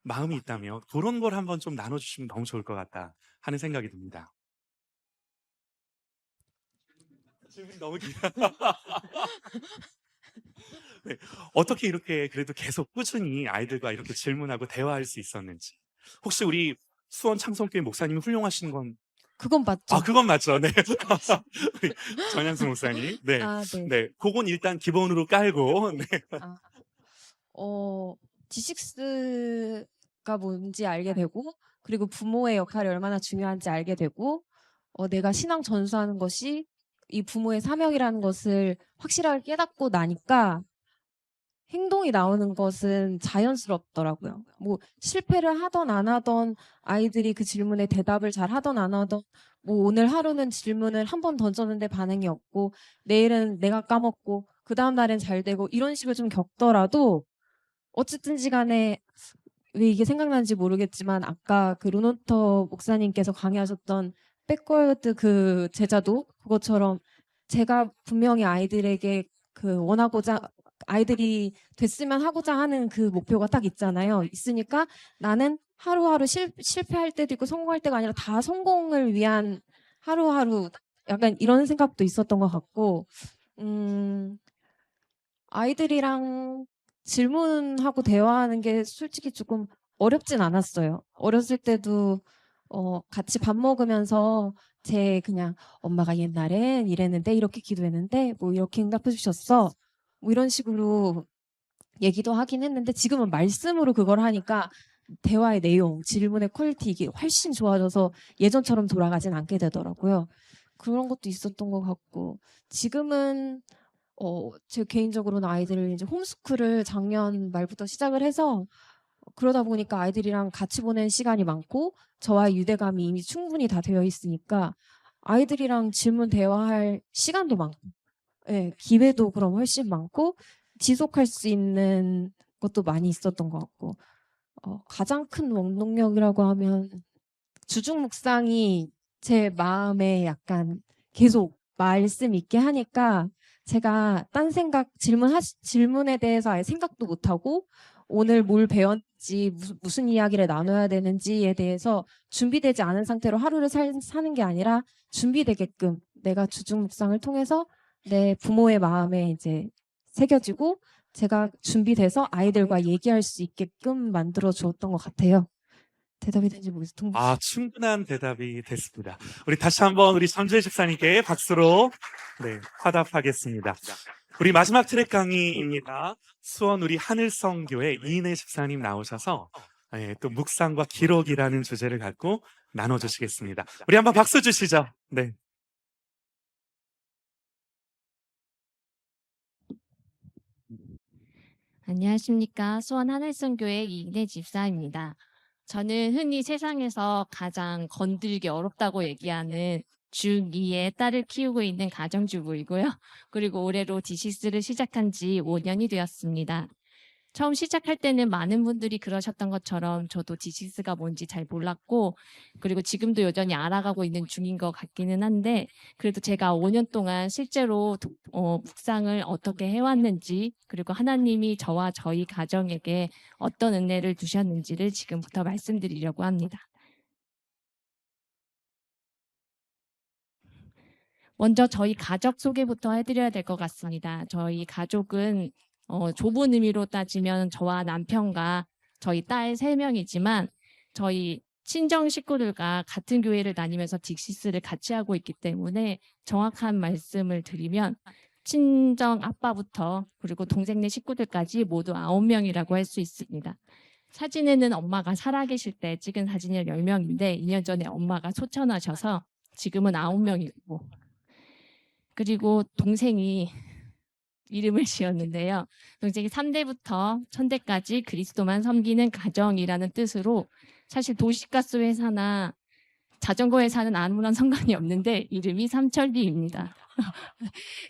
A: 마음이 있다면 그런 걸 한번 좀 나눠주시면 너무 좋을 것 같다 하는 생각이 듭니다. 질문이 너무 네. 어떻게 이렇게 그래도 계속 꾸준히 아이들과 이렇게 질문하고 대화할 수 있었는지. 혹시 우리 수원 창성교회 목사님이 훌륭하신 건,
C: 그건 맞죠?
A: 그건 맞죠. 네. 우리 전양수 목사님. 네.
C: 아, 네.
A: 네. 그건 일단 기본으로 깔고, 네.
C: 아, D6가 뭔지 알게 되고, 그리고 부모의 역할이 얼마나 중요한지 알게 되고, 내가 신앙 전수하는 것이 이 부모의 사명이라는 것을 확실하게 깨닫고 나니까 행동이 나오는 것은 자연스럽더라고요. 뭐 실패를 하던 안 하던, 아이들이 그 질문에 대답을 잘 하던 안 하던, 뭐 오늘 하루는 질문을 한 번 던졌는데 반응이 없고, 내일은 내가 까먹고, 그 다음 날엔 잘 되고, 이런 식으로 좀 겪더라도 어쨌든지 간에, 왜 이게 생각나는지 모르겠지만 아까 그 루노터 목사님께서 강의하셨던 백워드 그 제자도 그것처럼, 제가 분명히 아이들에게 그 원하고자, 아이들이 됐으면 하고자 하는 그 목표가 딱 있잖아요. 있으니까 나는 하루하루 실패할 때도 있고 성공할 때가 아니라 다 성공을 위한 하루하루, 약간 이런 생각도 있었던 것 같고, 음, 아이들이랑 질문하고 대화하는 게 솔직히 조금 어렵진 않았어요. 어렸을 때도 같이 밥 먹으면서 제 그냥 엄마가 옛날엔 이랬는데 이렇게 기도했는데 뭐 이렇게 응답해 주셨어. 뭐 이런 식으로 얘기도 하긴 했는데, 지금은 말씀으로 그걸 하니까 대화의 내용, 질문의 퀄리티 이게 훨씬 좋아져서 예전처럼 돌아가진 않게 되더라고요. 그런 것도 있었던 것 같고, 지금은 제 개인적으로는 아이들을 이제 홈스쿨을 작년 말부터 시작을 해서, 그러다 보니까 아이들이랑 같이 보낸 시간이 많고 저와의 유대감이 이미 충분히 다 되어 있으니까 아이들이랑 질문 대화할 시간도 많고, 예, 기회도 그럼 훨씬 많고 지속할 수 있는 것도 많이 있었던 것 같고, 가장 큰 원동력이라고 하면 주중 묵상이 제 마음에 약간 계속 말씀 있게 하니까, 제가 딴 생각, 질문에 대해서 아예 생각도 못하고 오늘 뭘 배웠지, 무슨 이야기를 나눠야 되는지에 대해서 준비되지 않은 상태로 하루를 사는 게 아니라, 준비되게끔 내가 주중 묵상을 통해서 내 부모의 마음에 이제 새겨지고 제가 준비돼서 아이들과 얘기할 수 있게끔 만들어 주었던 것 같아요. 대답이 된지 모르겠어요.
A: 충분한 대답이 됐습니다. 우리 다시 한번 우리 전주혜 집사님께 박수로 화답하겠습니다. 우리 마지막 트랙 강의입니다. 수원 우리 하늘성교회 이인혜 집사님 나오셔서 또 묵상과 기록이라는 주제를 갖고 나눠주시겠습니다. 우리 한번 박수 주시죠. 네.
D: 안녕하십니까. 수원 하늘성교회 이인혜 집사입니다. 저는 흔히 세상에서 가장 건들기 어렵다고 얘기하는 중2의 딸을 키우고 있는 가정주부이고요. 그리고 올해로 D6를 시작한 지 5년이 되었습니다. 처음 시작할 때는 많은 분들이 그러셨던 것처럼 저도 D6가 뭔지 잘 몰랐고, 그리고 지금도 여전히 알아가고 있는 중인 것 같기는 한데, 그래도 제가 5년 동안 실제로 묵상을 어떻게 해왔는지, 그리고 하나님이 저와 저희 가정에게 어떤 은혜를 주셨는지를 지금부터 말씀드리려고 합니다. 먼저 저희 가족 소개부터 해드려야 될 것 같습니다. 저희 가족은 좁은 의미로 따지면 저와 남편과 저희 딸 3명이지만 저희 친정 식구들과 같은 교회를 다니면서 딕시스를 같이 하고 있기 때문에 정확한 말씀을 드리면 친정 아빠부터 그리고 동생네 식구들까지 모두 9명이라고 할 수 있습니다. 사진에는 엄마가 살아계실 때 찍은 사진이 10명인데 2년 전에 엄마가 소천하셔서 지금은 9명이고 그리고 동생이 이름을 지었는데요. 동생이 3대부터 1000대까지 그리스도만 섬기는 가정이라는 뜻으로 사실 도시가스 회사나 자전거 회사는 아무런 상관이 없는데 이름이 삼천리입니다.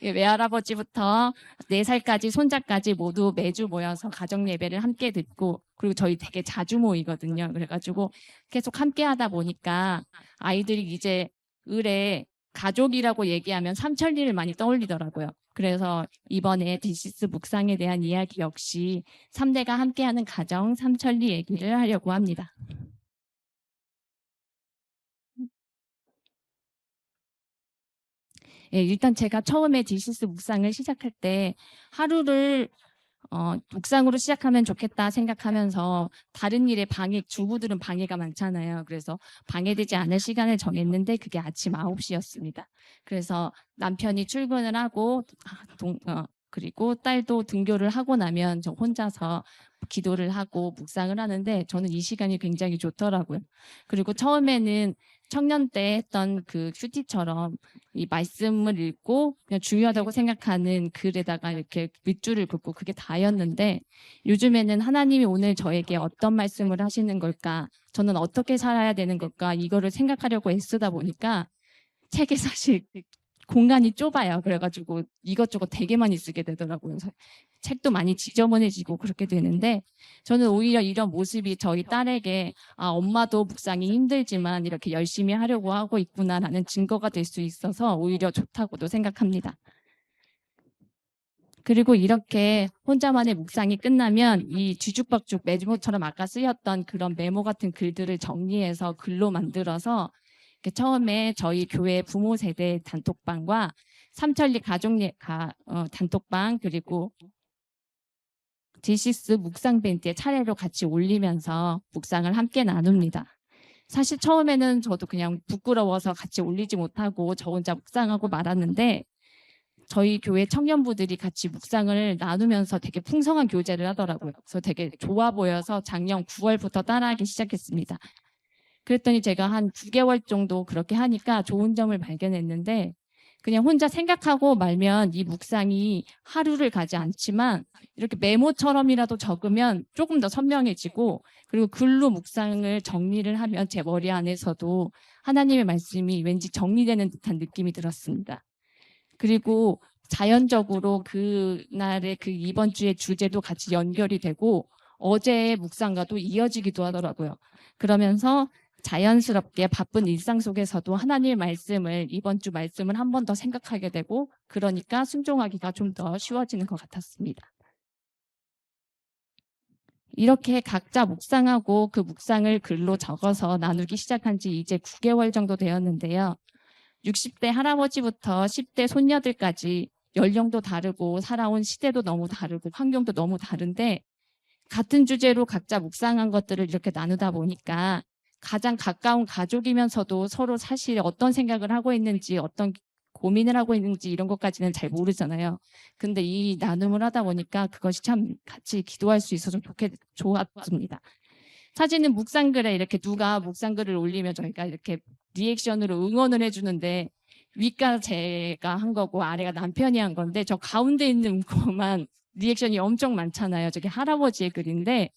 D: 외할아버지부터 4살까지 손자까지 모두 매주 모여서 가정 예배를 함께 듣고 그리고 저희 되게 자주 모이거든요. 그래가지고 계속 함께 하다 보니까 아이들이 이제 을에 가족이라고 얘기하면 삼천리를 많이 떠올리더라고요. 그래서 이번에 디시스 묵상에 대한 이야기 역시 3대가 함께하는 가정 삼천리 얘기를 하려고 합니다. 예, 일단 제가 처음에 디시스 묵상을 시작할 때 하루를 묵상으로 시작하면 좋겠다 생각하면서 다른 일에 주부들은 방해가 많잖아요. 그래서 방해되지 않을 시간을 정했는데 그게 아침 9시였습니다. 그래서 남편이 출근을 하고 그리고 딸도 등교를 하고 나면 저 혼자서 기도를 하고 묵상을 하는데 저는 이 시간이 굉장히 좋더라고요. 그리고 처음에는 청년 때 했던 그 큐티처럼 이 말씀을 읽고 그냥 중요하다고 생각하는 글에다가 이렇게 밑줄을 긋고 그게 다였는데 요즘에는 하나님이 오늘 저에게 어떤 말씀을 하시는 걸까? 저는 어떻게 살아야 되는 걸까? 이거를 생각하려고 애쓰다 보니까 책에 사실 공간이 좁아요. 그래가지고 이것저것 되게 많이 쓰게 되더라고요. 책도 많이 지저분해지고 그렇게 되는데 저는 오히려 이런 모습이 저희 딸에게 엄마도 묵상이 힘들지만 이렇게 열심히 하려고 하고 있구나라는 증거가 될 수 있어서 오히려 좋다고도 생각합니다. 그리고 이렇게 혼자만의 묵상이 끝나면 이 뒤죽박죽 메모처럼 아까 쓰였던 그런 메모 같은 글들을 정리해서 글로 만들어서 처음에 저희 교회 부모 세대 단톡방과 삼천리 가족 단톡방 그리고 디시스 묵상 밴드의 차례로 같이 올리면서 묵상을 함께 나눕니다. 사실 처음에는 저도 그냥 부끄러워서 같이 올리지 못하고 저 혼자 묵상하고 말았는데 저희 교회 청년부들이 같이 묵상을 나누면서 되게 풍성한 교제를 하더라고요. 그래서 되게 좋아 보여서 작년 9월부터 따라하기 시작했습니다. 그랬더니 제가 한 9개월 정도 그렇게 하니까 좋은 점을 발견했는데 그냥 혼자 생각하고 말면 이 묵상이 하루를 가지 않지만 이렇게 메모처럼이라도 적으면 조금 더 선명해지고 그리고 글로 묵상을 정리를 하면 제 머리 안에서도 하나님의 말씀이 왠지 정리되는 듯한 느낌이 들었습니다. 그리고 자연적으로 그날의 그 이번 주의 주제도 같이 연결이 되고 어제의 묵상과도 이어지기도 하더라고요. 그러면서 자연스럽게 바쁜 일상 속에서도 하나님의 말씀을 이번 주 말씀을 한 번 더 생각하게 되고 그러니까 순종하기가 좀 더 쉬워지는 것 같았습니다. 이렇게 각자 묵상하고 그 묵상을 글로 적어서 나누기 시작한 지 이제 9개월 정도 되었는데요. 60대 할아버지부터 10대 손녀들까지 연령도 다르고 살아온 시대도 너무 다르고 환경도 너무 다른데 같은 주제로 각자 묵상한 것들을 이렇게 나누다 보니까 가장 가까운 가족이면서도 서로 사실 어떤 생각을 하고 있는지 어떤 고민을 하고 있는지 이런 것까지는 잘 모르잖아요. 근데 이 나눔을 하다 보니까 그것이 참 같이 기도할 수 있어서 좋았습니다. 사진은 묵상글에 이렇게 누가 묵상글을 올리면 저희가 이렇게 리액션으로 응원을 해주는데 위가 제가 한 거고 아래가 남편이 한 건데 저 가운데 있는 거만 리액션이 엄청 많잖아요. 저게 할아버지의 글인데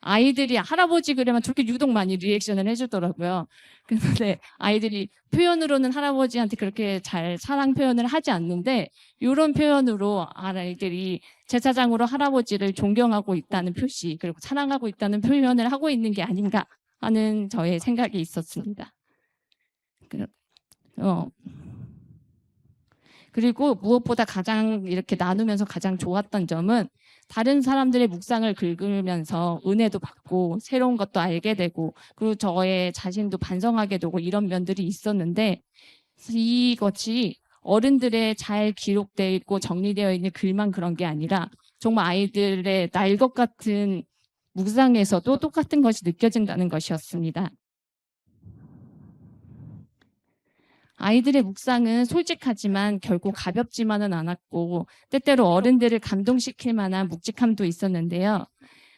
D: 아이들이 할아버지 글에만 저렇게 유독 많이 리액션을 해주더라고요. 그런데 아이들이 표현으로는 할아버지한테 그렇게 잘 사랑 표현을 하지 않는데 이런 표현으로 아이들이 제사장으로 할아버지를 존경하고 있다는 표시 그리고 사랑하고 있다는 표현을 하고 있는 게 아닌가 하는 저의 생각이 있었습니다. 그리고 무엇보다 가장 이렇게 나누면서 가장 좋았던 점은 다른 사람들의 묵상을 긁으면서 은혜도 받고 새로운 것도 알게 되고 그리고 저의 자신도 반성하게 되고 이런 면들이 있었는데 이것이 어른들의 잘 기록되어 있고 정리되어 있는 글만 그런 게 아니라 정말 아이들의 날 것 같은 묵상에서도 똑같은 것이 느껴진다는 것이었습니다. 아이들의 묵상은 솔직하지만 결국 가볍지만은 않았고 때때로 어른들을 감동시킬 만한 묵직함도 있었는데요.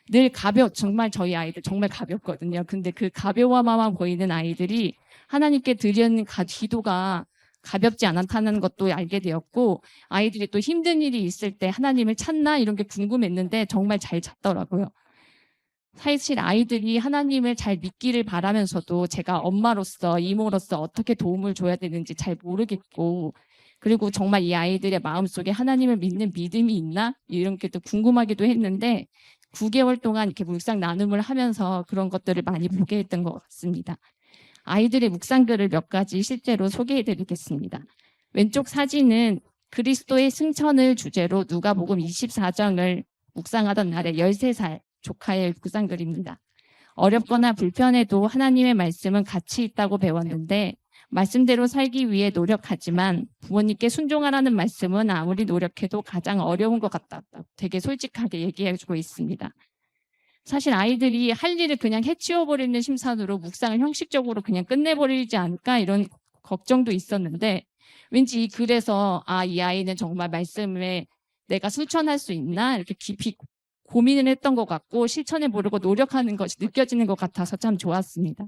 D: 늘 정말 저희 아이들 정말 가볍거든요. 근데 그 가벼워만 보이는 아이들이 하나님께 드리는 기도가 가볍지 않다는 것도 알게 되었고, 아이들이 또 힘든 일이 있을 때 하나님을 찾나 이런 게 궁금했는데 정말 잘 찾더라고요. 사실 아이들이 하나님을 잘 믿기를 바라면서도 제가 엄마로서, 이모로서 어떻게 도움을 줘야 되는지 잘 모르겠고, 그리고 정말 이 아이들의 마음속에 하나님을 믿는 믿음이 있나? 이런 게 또 궁금하기도 했는데 9개월 동안 이렇게 묵상 나눔을 하면서 그런 것들을 많이 보게 했던 것 같습니다. 아이들의 묵상글을 몇 가지 실제로 소개해 드리겠습니다. 왼쪽 사진은 그리스도의 승천을 주제로 누가복음 24장을 묵상하던 날에 13살 조카의 묵상글입니다. 어렵거나 불편해도 하나님의 말씀은 가치 있다고 배웠는데 말씀대로 살기 위해 노력하지만 부모님께 순종하라는 말씀은 아무리 노력해도 가장 어려운 것 같다. 되게 솔직하게 얘기해주고 있습니다. 사실 아이들이 할 일을 그냥 해치워버리는 심산으로 묵상을 형식적으로 그냥 끝내버리지 않을까 이런 걱정도 있었는데 왠지 이 글에서 이 아이는 정말 말씀에 내가 실천할 수 있나 이렇게 깊이 고민을 했던 것 같고 실천해 보려고 노력하는 것이 느껴지는 것 같아서 참 좋았습니다.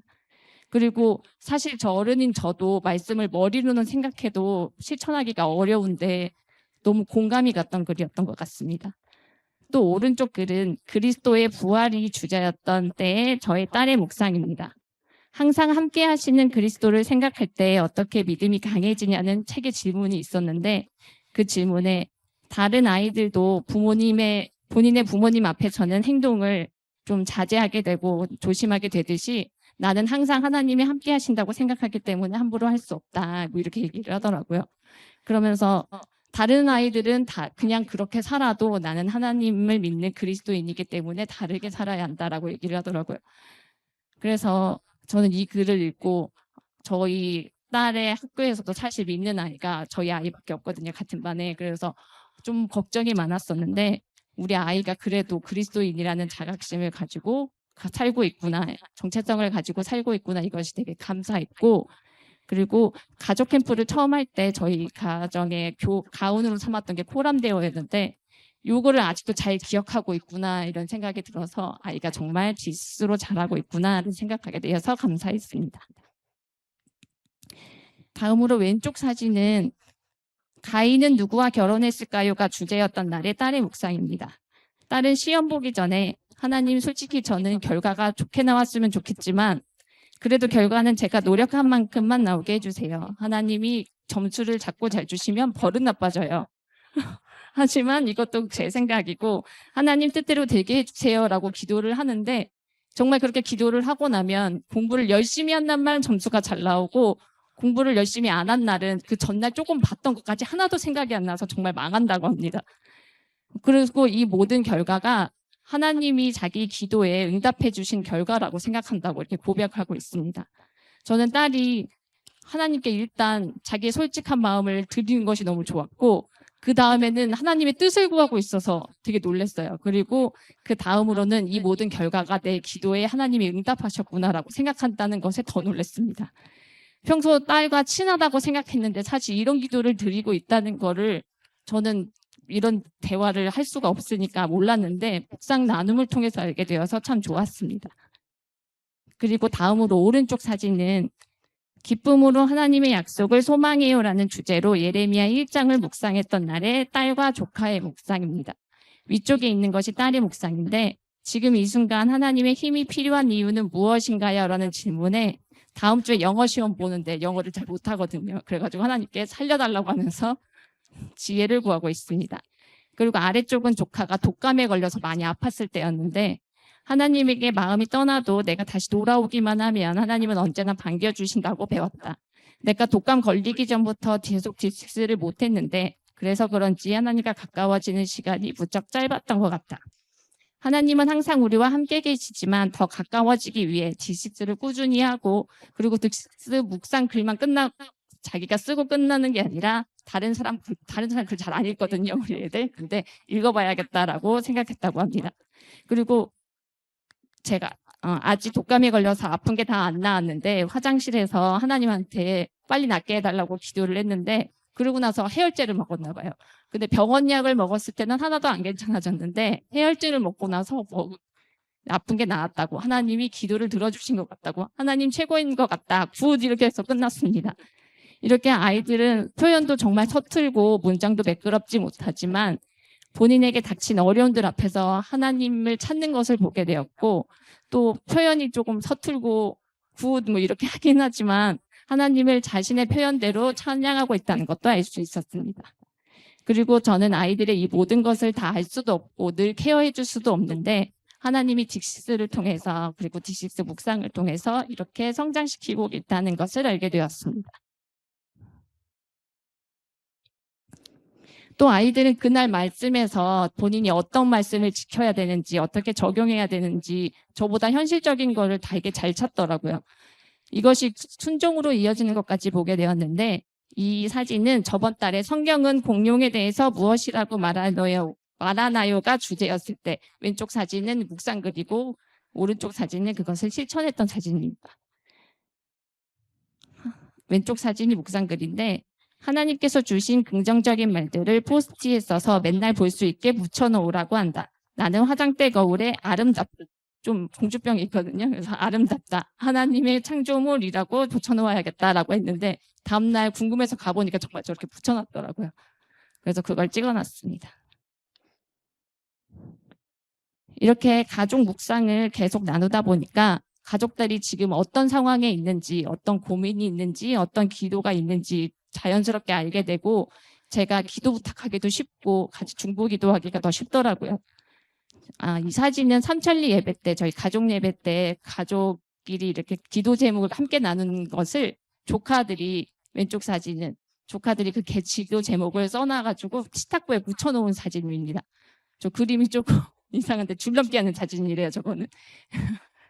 D: 그리고 사실 저 어른인 저도 말씀을 머리로는 생각해도 실천하기가 어려운데 너무 공감이 갔던 글이었던 것 같습니다. 또 오른쪽 글은 그리스도의 부활이 주제였던 때의 저의 딸의 묵상입니다. 항상 함께 하시는 그리스도를 생각할 때 어떻게 믿음이 강해지냐는 책의 질문이 있었는데 그 질문에 다른 아이들도 본인의 부모님 앞에서는 행동을 좀 자제하게 되고 조심하게 되듯이 나는 항상 하나님이 함께 하신다고 생각하기 때문에 함부로 할 수 없다. 뭐 이렇게 얘기를 하더라고요. 그러면서 다른 아이들은 다 그냥 그렇게 살아도 나는 하나님을 믿는 그리스도인이기 때문에 다르게 살아야 한다라고 얘기를 하더라고요. 그래서 저는 이 글을 읽고 저희 딸의 학교에서도 사실 믿는 아이가 저희 아이밖에 없거든요. 같은 반에. 그래서 좀 걱정이 많았었는데 우리 아이가 그래도 그리스도인이라는 자각심을 가지고 살고 있구나. 정체성을 가지고 살고 있구나. 이것이 되게 감사했고 그리고 가족 캠프를 처음 할 때 저희 가정의 가훈으로 삼았던 게 코람데오였는데 요거를 아직도 잘 기억하고 있구나 이런 생각이 들어서 아이가 정말 스스로 잘하고 있구나를 생각하게 되어서 감사했습니다. 다음으로 왼쪽 사진은 가인은 누구와 결혼했을까요가 주제였던 날의 딸의 묵상입니다. 딸은 시험 보기 전에 하나님 솔직히 저는 결과가 좋게 나왔으면 좋겠지만 그래도 결과는 제가 노력한 만큼만 나오게 해주세요. 하나님이 점수를 자꾸 잘 주시면 벌은 나빠져요. 하지만 이것도 제 생각이고 하나님 뜻대로 되게 해주세요라고 기도를 하는데 정말 그렇게 기도를 하고 나면 공부를 열심히 한 날만 점수가 잘 나오고 공부를 열심히 안 한 날은 그 전날 조금 봤던 것까지 하나도 생각이 안 나서 정말 망한다고 합니다. 그리고 이 모든 결과가 하나님이 자기 기도에 응답해 주신 결과라고 생각한다고 이렇게 고백하고 있습니다. 저는 딸이 하나님께 일단 자기의 솔직한 마음을 드리는 것이 너무 좋았고 그 다음에는 하나님의 뜻을 구하고 있어서 되게 놀랐어요. 그리고 그 다음으로는 이 모든 결과가 내 기도에 하나님이 응답하셨구나라고 생각한다는 것에 더 놀랐습니다. 평소 딸과 친하다고 생각했는데 사실 이런 기도를 드리고 있다는 거를 저는 이런 대화를 할 수가 없으니까 몰랐는데 묵상 나눔을 통해서 알게 되어서 참 좋았습니다. 그리고 다음으로 오른쪽 사진은 기쁨으로 하나님의 약속을 소망해요라는 주제로 예레미야 1장을 묵상했던 날의 딸과 조카의 묵상입니다. 위쪽에 있는 것이 딸의 묵상인데 지금 이 순간 하나님의 힘이 필요한 이유는 무엇인가요? 라는 질문에 다음 주에 영어 시험 보는데 영어를 잘 못하거든요. 그래가지고 하나님께 살려달라고 하면서 지혜를 구하고 있습니다. 그리고 아래쪽은 조카가 독감에 걸려서 많이 아팠을 때였는데 하나님에게 마음이 떠나도 내가 다시 돌아오기만 하면 하나님은 언제나 반겨주신다고 배웠다. 내가 독감 걸리기 전부터 계속 디식스를 못했는데 그래서 그런지 하나님과 가까워지는 시간이 무척 짧았던 것 같다. 하나님은 항상 우리와 함께 계시지만 더 가까워지기 위해 디식스를 꾸준히 하고 그리고 디식스 묵상 글만 끝나고 자기가 쓰고 끝나는 게 아니라 다른 사람 글 잘 안 읽거든요, 우리 애들. 근데 읽어봐야겠다라고 생각했다고 합니다. 그리고 제가 아직 독감에 걸려서 아픈 게 다 안 나았는데 화장실에서 하나님한테 빨리 낫게 해달라고 기도를 했는데 그러고 나서 해열제를 먹었나 봐요. 근데 병원 약을 먹었을 때는 하나도 안 괜찮아졌는데 해열제를 먹고 나서 아픈 게 나았다고, 하나님이 기도를 들어주신 것 같다고, 하나님 최고인 것 같다, 굿, 이렇게 해서 끝났습니다. 이렇게 아이들은 표현도 정말 서툴고 문장도 매끄럽지 못하지만 본인에게 닥친 어려움들 앞에서 하나님을 찾는 것을 보게 되었고, 또 표현이 조금 서툴고 굿 뭐 이렇게 하긴 하지만 하나님을 자신의 표현대로 찬양하고 있다는 것도 알 수 있었습니다. 그리고 저는 아이들의 이 모든 것을 다 알 수도 없고 늘 케어해 줄 수도 없는데 하나님이 딕시스를 통해서, 그리고 딕시스 묵상을 통해서 이렇게 성장시키고 있다는 것을 알게 되었습니다. 또 아이들은 그날 말씀에서 본인이 어떤 말씀을 지켜야 되는지, 어떻게 적용해야 되는지 저보다 현실적인 거를 되게 잘 찾더라고요. 이것이 순종으로 이어지는 것까지 보게 되었는데, 이 사진은 저번 달에 성경은 공룡에 대해서 무엇이라고 말하나요가 주제였을 때, 왼쪽 사진은 묵상글이고 오른쪽 사진은 그것을 실천했던 사진입니다. 왼쪽 사진이 묵상글인데 하나님께서 주신 긍정적인 말들을 포스트잇에 써서 맨날 볼 수 있게 붙여놓으라고 한다. 나는 화장대 거울에 아름답다. 좀 공주병이 있거든요. 그래서 아름답다. 하나님의 창조물이라고 붙여놓아야겠다라고 했는데 다음날 궁금해서 가보니까 정말 저렇게 붙여놨더라고요. 그래서 그걸 찍어놨습니다. 이렇게 가족 묵상을 계속 나누다 보니까 가족들이 지금 어떤 상황에 있는지, 어떤 고민이 있는지, 어떤 기도가 있는지 자연스럽게 알게 되고, 제가 기도 부탁하기도 쉽고 같이 중보 기도하기가 더 쉽더라고요. 이 사진은 삼천리 예배 때, 저희 가족 예배 때 가족끼리 이렇게 기도 제목을 함께 나눈 것을 조카들이, 왼쪽 사진은 조카들이 그 기도 제목을 써놔가지고 식탁보에 붙여놓은 사진입니다. 저 그림이 조금 이상한데 줄넘기 하는 사진이래요, 저거는.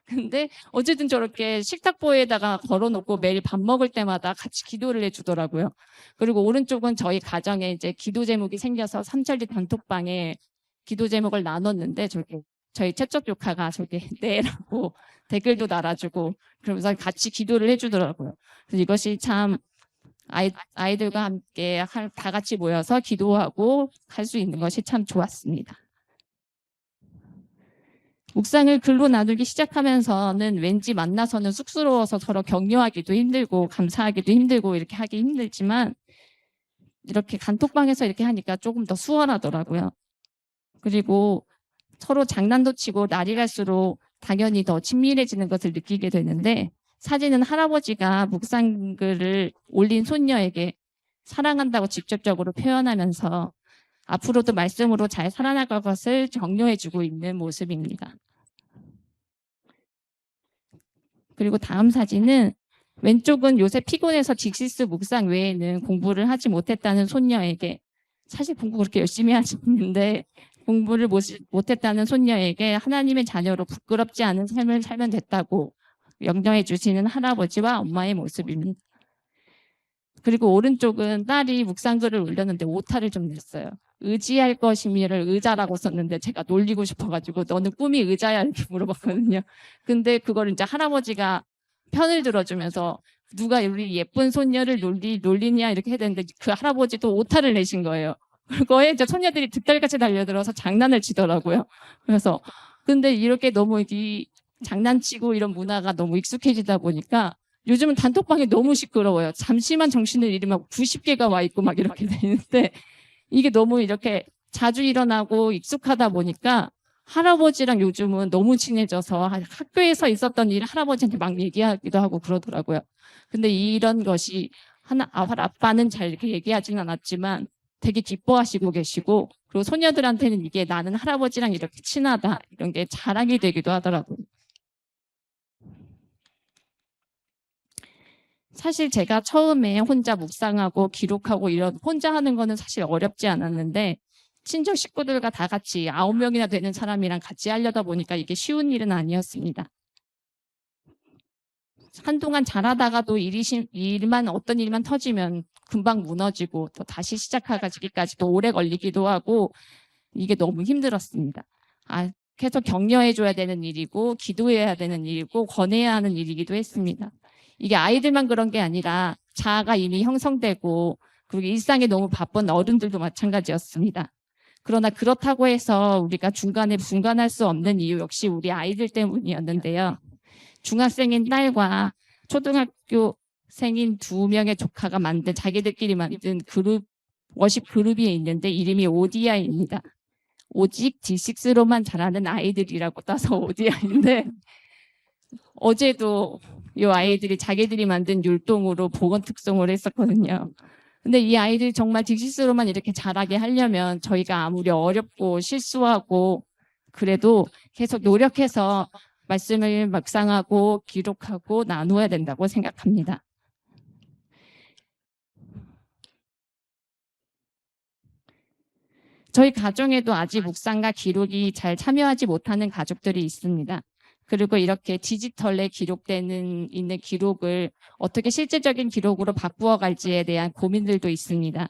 D: 근데 어쨌든 저렇게 식탁보에다가 걸어놓고 매일 밥 먹을 때마다 같이 기도를 해주더라고요. 그리고 오른쪽은 저희 가정에 이제 기도 제목이 생겨서 삼천리 단톡방에 기도 제목을 나눴는데 저희 채쪽 조카가 저렇게 네라고 댓글도 달아주고 그러면서 같이 기도를 해주더라고요. 그래서 이것이 참 아이들과 함께 다 같이 모여서 기도하고 할 수 있는 것이 참 좋았습니다. 묵상을 글로 나누기 시작하면서는 왠지 만나서는 쑥스러워서 서로 격려하기도 힘들고 감사하기도 힘들고 이렇게 하기 힘들지만 이렇게 단톡방에서 이렇게 하니까 조금 더 수월하더라고요. 그리고 서로 장난도 치고 날이 갈수록 당연히 더 친밀해지는 것을 느끼게 되는데, 사진은 할아버지가 묵상글을 올린 손녀에게 사랑한다고 직접적으로 표현하면서 앞으로도 말씀으로 잘 살아나갈 것을 격려해주고 있는 모습입니다. 그리고 다음 사진은 왼쪽은 요새 피곤해서 딕시스 묵상 외에는 공부를 하지 못했다는 손녀에게, 사실 공부 그렇게 열심히 하지 않는데 공부를 못했다는 손녀에게 하나님의 자녀로 부끄럽지 않은 삶을 살면 됐다고 격려해 주시는 할아버지와 엄마의 모습입니다. 그리고 오른쪽은 딸이 묵상글을 올렸는데 오타를 좀 냈어요. 의지할 것이미를 의자라고 썼는데 제가 놀리고 싶어가지고 너는 꿈이 의자야 이렇게 물어봤거든요. 근데 그걸 이제 할아버지가 편을 들어주면서 누가 우리 예쁜 손녀를 놀리냐 이렇게 해야 되는데 그 할아버지도 오타를 내신 거예요. 그거에 이제 손녀들이 득달같이 달려들어서 장난을 치더라고요. 그래서 근데 이렇게 너무 이 장난치고 이런 문화가 너무 익숙해지다 보니까 요즘은 단톡방이 너무 시끄러워요. 잠시만 정신을 잃으면 90개가 와 있고 막 이렇게 되는데 이게 너무 이렇게 자주 일어나고 익숙하다 보니까 할아버지랑 요즘은 너무 친해져서 학교에서 있었던 일을 할아버지한테 막 얘기하기도 하고 그러더라고요. 근데 이런 것이 아빠는 잘 이렇게 얘기하지는 않았지만 되게 기뻐하시고 계시고, 그리고 소녀들한테는 이게 나는 할아버지랑 이렇게 친하다 이런 게 자랑이 되기도 하더라고요. 사실 제가 처음에 혼자 묵상하고 기록하고 이런 혼자 하는 거는 사실 어렵지 않았는데 친정 식구들과 다 같이 9명이나 되는 사람이랑 같이 하려다 보니까 이게 쉬운 일은 아니었습니다. 한동안 잘하다가도 어떤 일만 터지면 금방 무너지고 또 다시 시작하기까지 또 오래 걸리기도 하고 이게 너무 힘들었습니다. 계속 격려해줘야 되는 일이고 기도해야 되는 일이고 권해야 하는 일이기도 했습니다. 이게 아이들만 그런 게 아니라 자아가 이미 형성되고 그리고 일상에 너무 바쁜 어른들도 마찬가지였습니다. 그러나 그렇다고 해서 우리가 중간에 분간할 수 없는 이유 역시 우리 아이들 때문이었는데요. 중학생인 딸과 초등학교생인 2명의 조카가 자기들끼리 만든 워십 그룹이 있는데 이름이 오디아입니다. 오직 D6로만 잘하는 아이들이라고 따서 오디아인데 어제도 이 아이들이 자기들이 만든 율동으로 보건 특송을 했었거든요. 근데 이 아이들이 정말 D6로만 이렇게 잘하게 하려면 저희가 아무리 어렵고 실수하고 그래도 계속 노력해서 말씀을 묵상하고 기록하고 나누어야 된다고 생각합니다. 저희 가정에도 아직 묵상과 기록이 잘 참여하지 못하는 가족들이 있습니다. 그리고 이렇게 디지털에 있는 기록을 어떻게 실질적인 기록으로 바꾸어 갈지에 대한 고민들도 있습니다.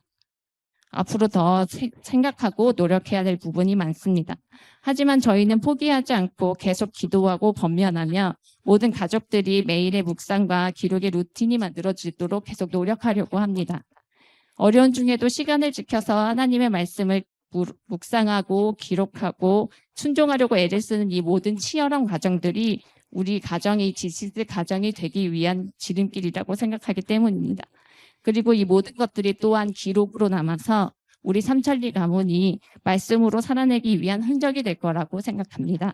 D: 앞으로 더 생각하고 노력해야 될 부분이 많습니다. 하지만 저희는 포기하지 않고 계속 기도하고 번면하며 모든 가족들이 매일의 묵상과 기록의 루틴이 만들어지도록 계속 노력하려고 합니다. 어려운 중에도 시간을 지켜서 하나님의 말씀을 묵상하고 기록하고 순종하려고 애를 쓰는 이 모든 치열한 과정들이 우리 가정이 지식의 가정이 되기 위한 지름길이라고 생각하기 때문입니다. 그리고 이 모든 것들이 또한 기록으로 남아서 우리 삼천리 가문이 말씀으로 살아내기 위한 흔적이 될 거라고 생각합니다.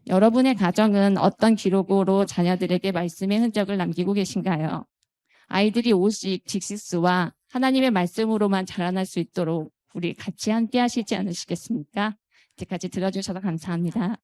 D: 여러분의 가정은 어떤 기록으로 자녀들에게 말씀의 흔적을 남기고 계신가요? 아이들이 오직 딕시스와 하나님의 말씀으로만 자라날 수 있도록 우리 같이 함께 하시지 않으시겠습니까? 이때까지 들어주셔서 감사합니다.